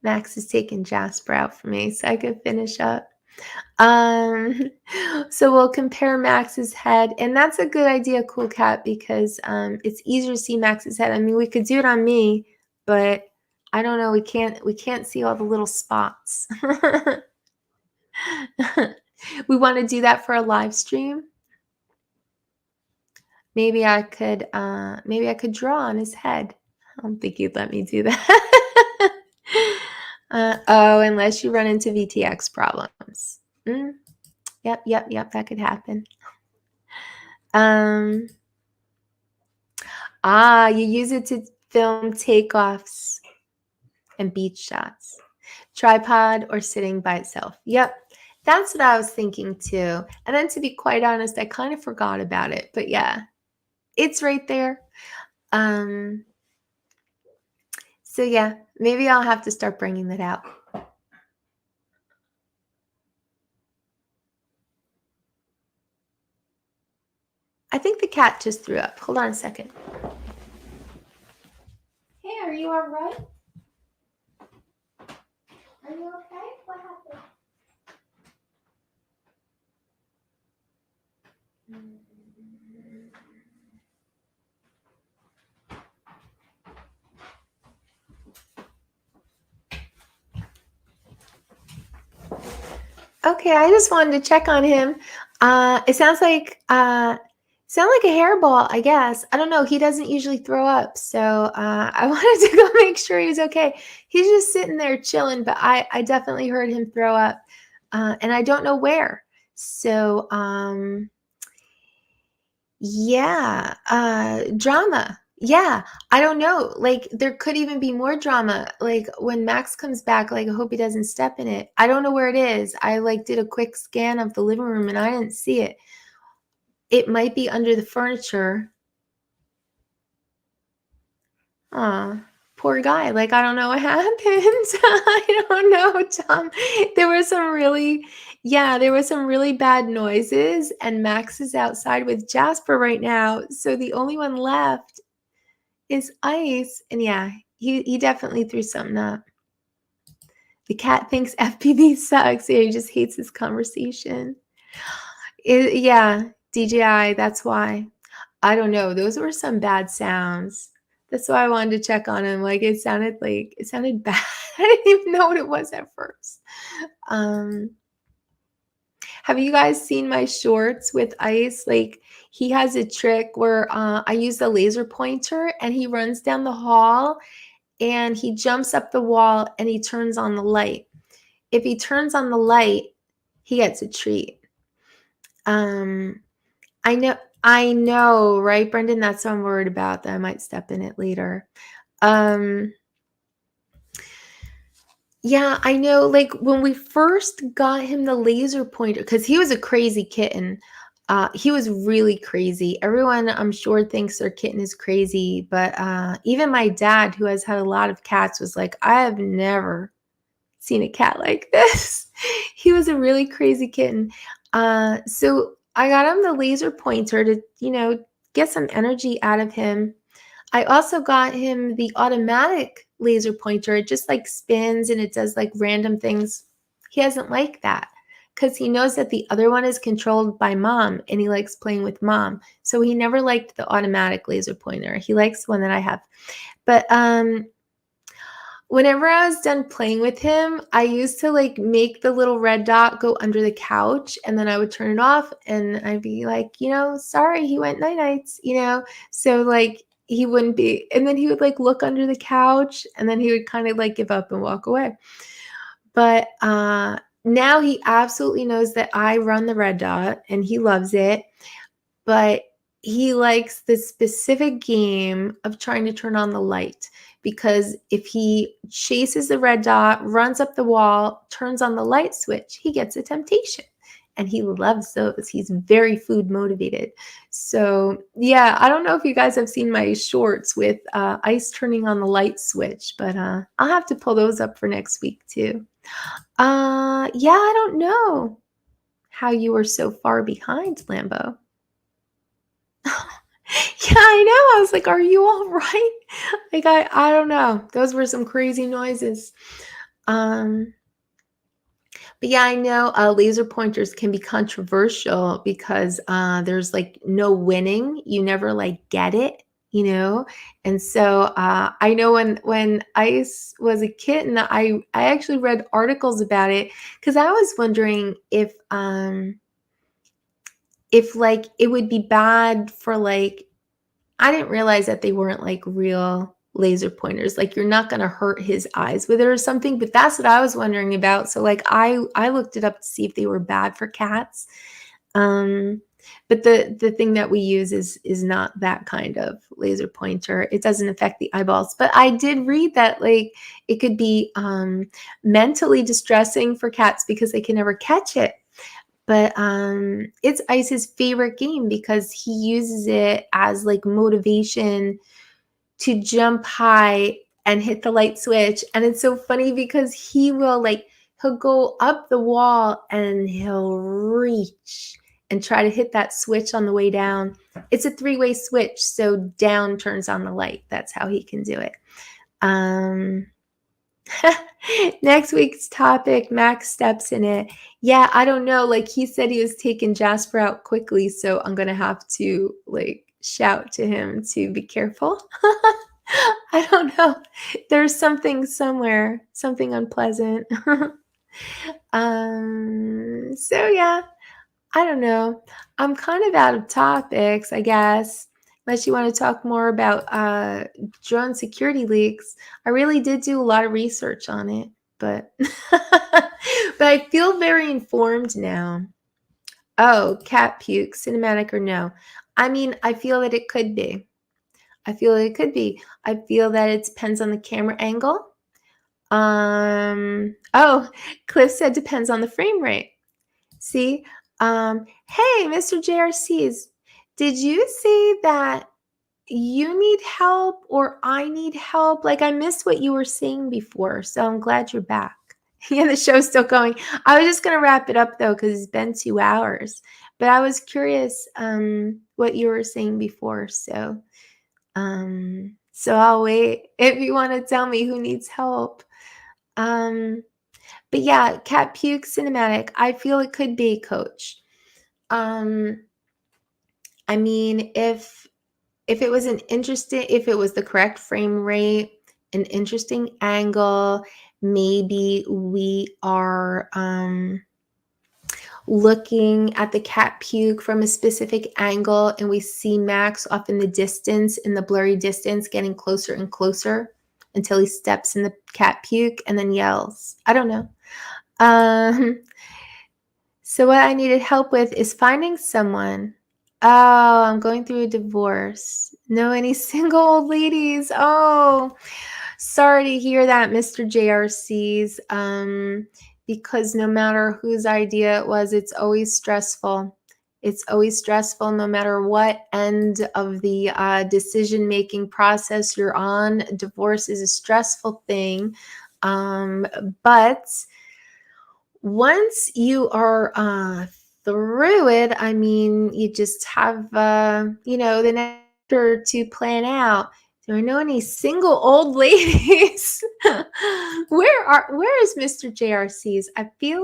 Max is taking Jasper out for me so I could finish up. So we'll compare Max's head, and that's a good idea, Cool Cat, because it's easier to see Max's head. I mean, we could do it on me, but I don't know. We can't see all the little spots. We want to do that for a live stream. Maybe I could draw on his head. I don't think you'd let me do that. Oh, unless you run into VTX problems. Yep, that could happen. You use it to film takeoffs and beach shots. Tripod or sitting by itself. Yep, that's what I was thinking too. And then to be quite honest, I kind of forgot about it. But yeah, it's right there. So yeah, maybe I'll have to start bringing that out. I think the cat just threw up. Hold on a second. Hey, are you all right? Are you okay? What happened? Okay, I just wanted to check on him. It sounds like a hairball, I guess. I don't know. He doesn't usually throw up, so I wanted to go make sure he was okay. He's just sitting there chilling, but I definitely heard him throw up, and I don't know where. So yeah, drama. Yeah, I don't know. Like, there could even be more drama. Like, when Max comes back, like, I hope he doesn't step in it. I don't know where it is. I like did a quick scan of the living room and I didn't see it. It might be under the furniture. Aw, poor guy. Like, I don't know what happened. I don't know, Tom. There were some really, yeah, there were some really bad noises, and Max is outside with Jasper right now. So the only one left is Ice. And yeah, he definitely threw something up. The cat thinks FPV sucks. Yeah, he just hates this conversation. Yeah, DJI, that's why. I don't know. Those were some bad sounds. That's why I wanted to check on him. Like, it sounded bad. I didn't even know what it was at first. Have you guys seen my shorts with Ice? Like, he has a trick where I use the laser pointer and he runs down the hall and he jumps up the wall and he turns on the light. If he turns on the light, he gets a treat. I know, right, Brendan? That's what I'm worried about, that I might step in it later. Yeah, I know, like, when we first got him the laser pointer, because he was a crazy kitten. He was really crazy. Everyone, I'm sure, thinks their kitten is crazy, but even my dad, who has had a lot of cats, was like, I have never seen a cat like this. He was a really crazy kitten. So I got him the laser pointer to, get some energy out of him. I also got him the automatic laser pointer. It just like spins and it does like random things. He doesn't like that because he knows that the other one is controlled by mom and he likes playing with mom. So he never liked the automatic laser pointer. He likes the one that I have. But whenever I was done playing with him, I used to like make the little red dot go under the couch and then I would turn it off and I'd be like, sorry, he went night-nights, So like he wouldn't be, and then he would like look under the couch and then he would kind of like give up and walk away. But now he absolutely knows that I run the red dot and he loves it. But he likes this specific game of trying to turn on the light, because if he chases the red dot, runs up the wall, turns on the light switch, he gets a temptation. And he loves those. He's very food motivated. So yeah, I don't know if you guys have seen my shorts with Ice turning on the light switch, but I'll have to pull those up for next week too. Yeah, I don't know how you were so far behind, Lambo. Yeah, I know. I was like, are you all right? Like, I don't know. Those were some crazy noises. But yeah, I know laser pointers can be controversial because there's like no winning. You never like get it, And so I know when Ice was a kitten, I actually read articles about it because I was wondering if like it would be bad for like, I didn't realize that they weren't like real laser pointers. Like you're not going to hurt his eyes with it or something, but that's what I was wondering about. So like I looked it up to see if they were bad for cats. But the thing that we use is not that kind of laser pointer. It doesn't affect the eyeballs. But I did read that like it could be mentally distressing for cats because they can never catch it. But it's Ice's favorite game because he uses it as like motivation to jump high and hit the light switch. And it's so funny because he'll go up the wall and he'll reach and try to hit that switch on the way down. It's a 3-way switch, so down turns on the light. That's how he can do it. Next week's topic, Max steps in it. Yeah, I don't know. Like he said he was taking Jasper out quickly, so I'm gonna have to like shout to him to be careful. I don't know. There's something somewhere, something unpleasant. So yeah, I don't know. I'm kind of out of topics, I guess. Unless you want to talk more about drone security leaks. I really did do a lot of research on it, but but I feel very informed now. Oh, cat puke, cinematic or no? I mean, I feel that it could be. I feel it could be. I feel that it depends on the camera angle. Oh, Cliff said depends on the frame rate. See? Hey, Mr. JRCs, did you say that you need help or I need help? Like, I missed what you were saying before, so I'm glad you're back. Yeah, the show's still going. I was just going to wrap it up, though, because it's been 2 hours. But I was curious what you were saying before, so I'll wait if you want to tell me who needs help. But yeah, cat puke cinematic. I feel it could be, Coach. I mean, if it was if it was the correct frame rate, an interesting angle, maybe we are looking at the cat puke from a specific angle and we see Max off in the distance, in the blurry distance, getting closer and closer until he steps in the cat puke and then yells. I don't know. So what I needed help with is finding someone. Oh, I'm going through a divorce. Know any single old ladies? Oh, sorry to hear that, Mr. JRCs. Because no matter whose idea it was, it's always stressful. It's always stressful no matter what end of the decision-making process you're on. Divorce is a stressful thing. But once you are through it, I mean, you just have, the next to plan out. Do I know any single old ladies? Where is Mr. JRCs? I feel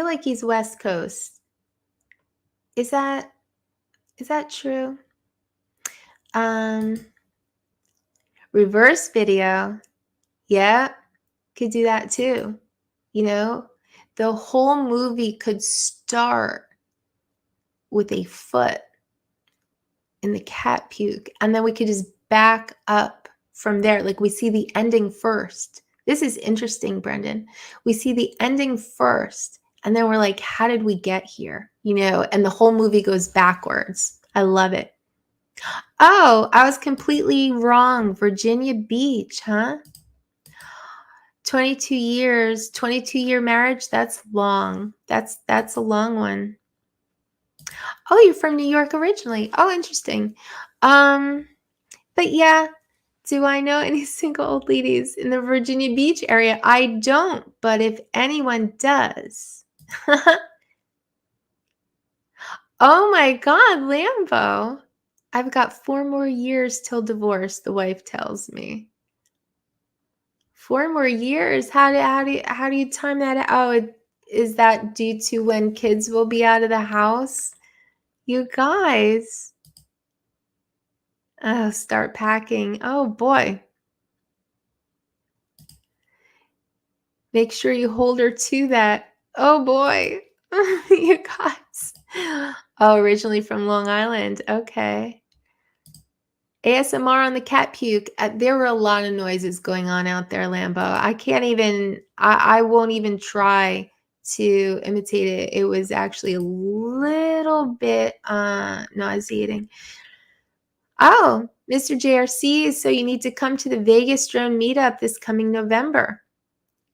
like he's West Coast. Is that true? Reverse video. Yeah, could do that too. The whole movie could start with a foot in the cat puke, and then we could just back up from there. Like, we see the ending first. This is interesting, Brendan. We see the ending first, and then we're like, how did we get here? And the whole movie goes backwards. I love it. Oh, I was completely wrong. Virginia Beach, huh? 22 years, 22-year marriage, that's long. That's a long one. Oh, you're from New York originally. Oh, interesting. But yeah, do I know any single old ladies in the Virginia Beach area? I don't, but if anyone does. Oh my God, Lambo. I've got 4 more years till divorce, the wife tells me. 4 more years? How do you time that out? Oh, is that due to when kids will be out of the house? You guys. Oh, start packing. Oh boy. Make sure you hold her to that. Oh boy. You guys. Oh, originally from Long Island. Okay. ASMR on the cat puke. There were a lot of noises going on out there, Lambo. I won't even try to imitate it. It was actually a little bit nauseating. Oh, Mr. JRC, so you need to come to the Vegas drone meetup this coming November.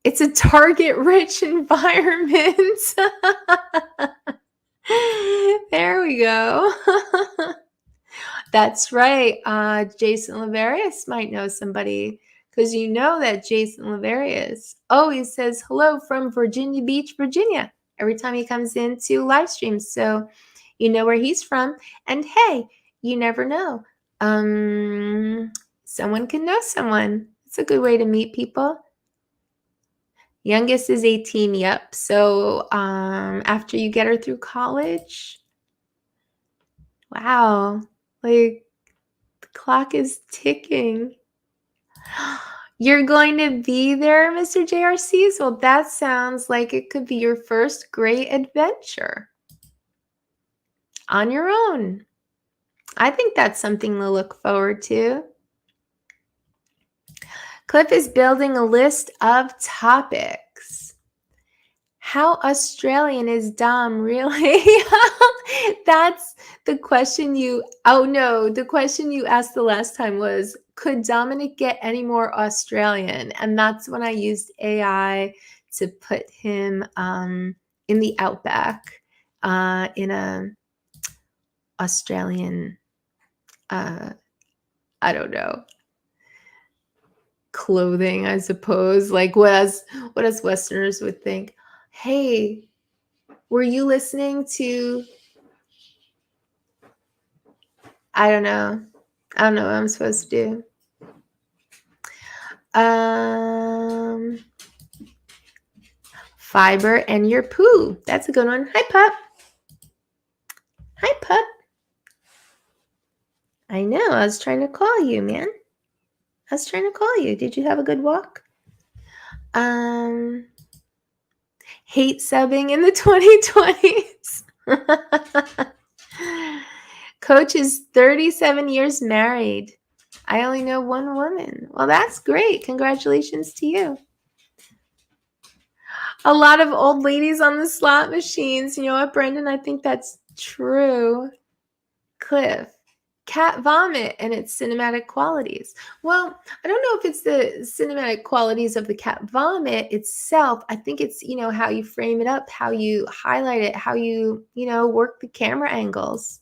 It's a target-rich environment. There we go. That's right. Jason Laverius might know somebody, because you know that Jason Laverius. Oh, he says hello from Virginia Beach, Virginia, every time he comes into live streams. So you know where he's from. And hey, you never know. Someone can know someone. It's a good way to meet people. Youngest is 18. Yep. So after you get her through college. Wow. Like, the clock is ticking. You're going to be there, Mr. JRCs? Well, that sounds like it could be your first great adventure on your own. I think that's something to look forward to. Cliff is building a list of topics. How Australian is Dom, really? That's the question you oh, no, the question you asked the last time was, "Could Dominic get any more Australian?" And that's when I used AI to put him, in the outback, in a Australian, uh, I don't know, clothing, I suppose, like, what us Westerners would think. "Hey, were you listening to" I don't know. I don't know what I'm supposed to do. Fiber and your poo. That's a good one. Hi, pup. Hi, pup. I know. I was trying to call you, man. I was trying to call you. Did you have a good walk? Hate subbing in the 2020s. Coach is 37 years married. I only know one woman. Well, that's great. Congratulations to you. A lot of old ladies on the slot machines. You know what, Brendan? I think that's true. Cliff. Cat vomit and its cinematic qualities. Well, I don't know if it's the cinematic qualities of the cat vomit itself. I think it's, how you frame it up, how you highlight it, how you, work the camera angles.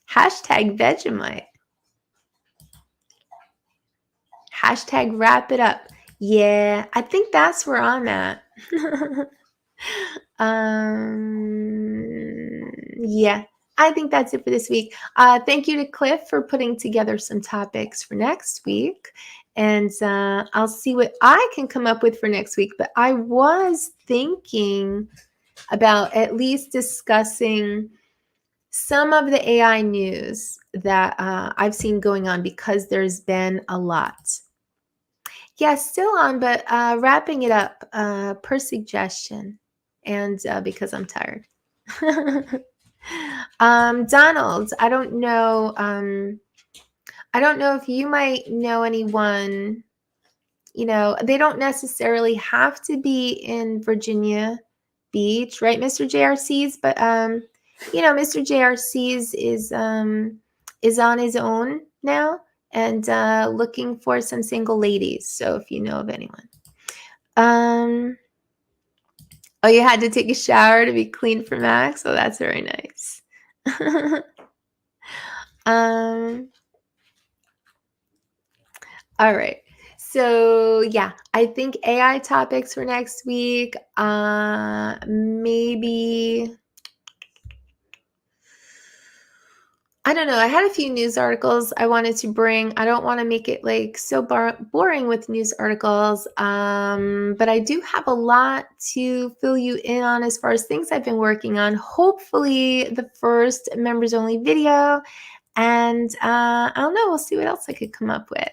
Hashtag Vegemite. Hashtag wrap it up. Yeah, I think that's where I'm at. Yeah, I think that's it for this week. Thank you to Cliff for putting together some topics for next week. And I'll see what I can come up with for next week. But I was thinking about at least discussing some of the AI news that I've seen going on, because there's been a lot. Yeah, still on, but wrapping it up per suggestion, and because I'm tired. Donald, I don't know. I don't know if you might know anyone. They don't necessarily have to be in Virginia Beach, right, Mr. JRC's? But Mr. JRC's is on his own now, and looking for some single ladies. So if you know of anyone. Oh, you had to take a shower to be clean for Max? Oh, that's very nice. All right. So yeah, I think AI topics for next week. Maybe, I don't know. I had a few news articles I wanted to bring. I don't want to make it like so boring with news articles. But I do have a lot to fill you in on as far as things I've been working on. Hopefully the first members only video. And I don't know. We'll see what else I could come up with.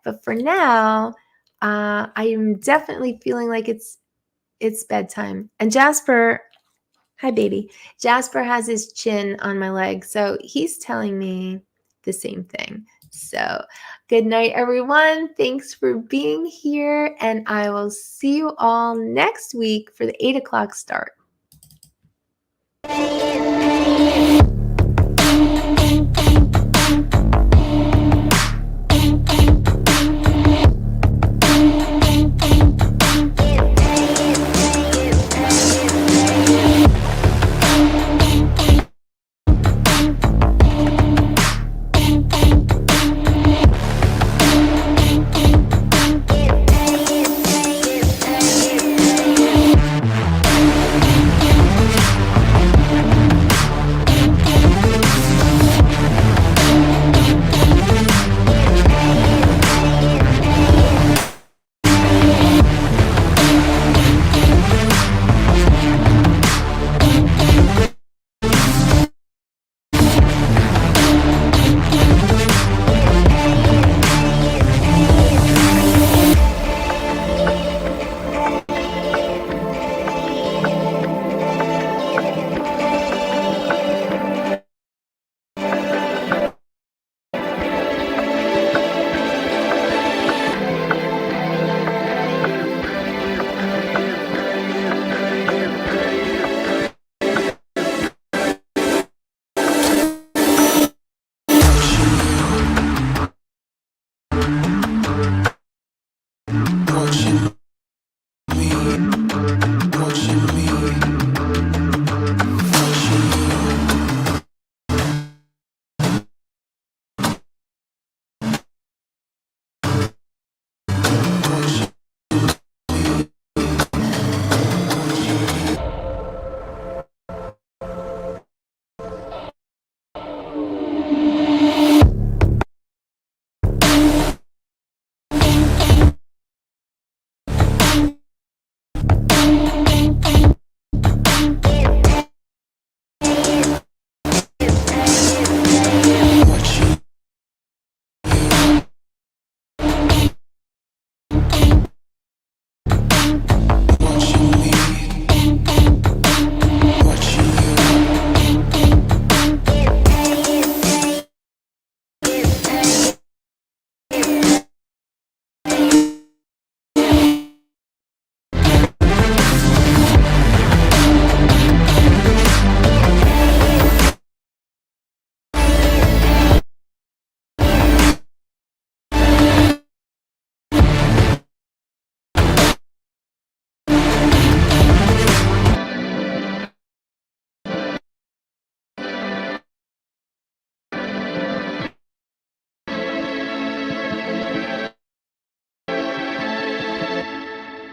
But for now, I am definitely feeling like it's bedtime. And Jasper, hi baby. Jasper has his chin on my leg, so he's telling me the same thing. So good night, everyone. Thanks for being here, and I will see you all next week for the 8 o'clock start.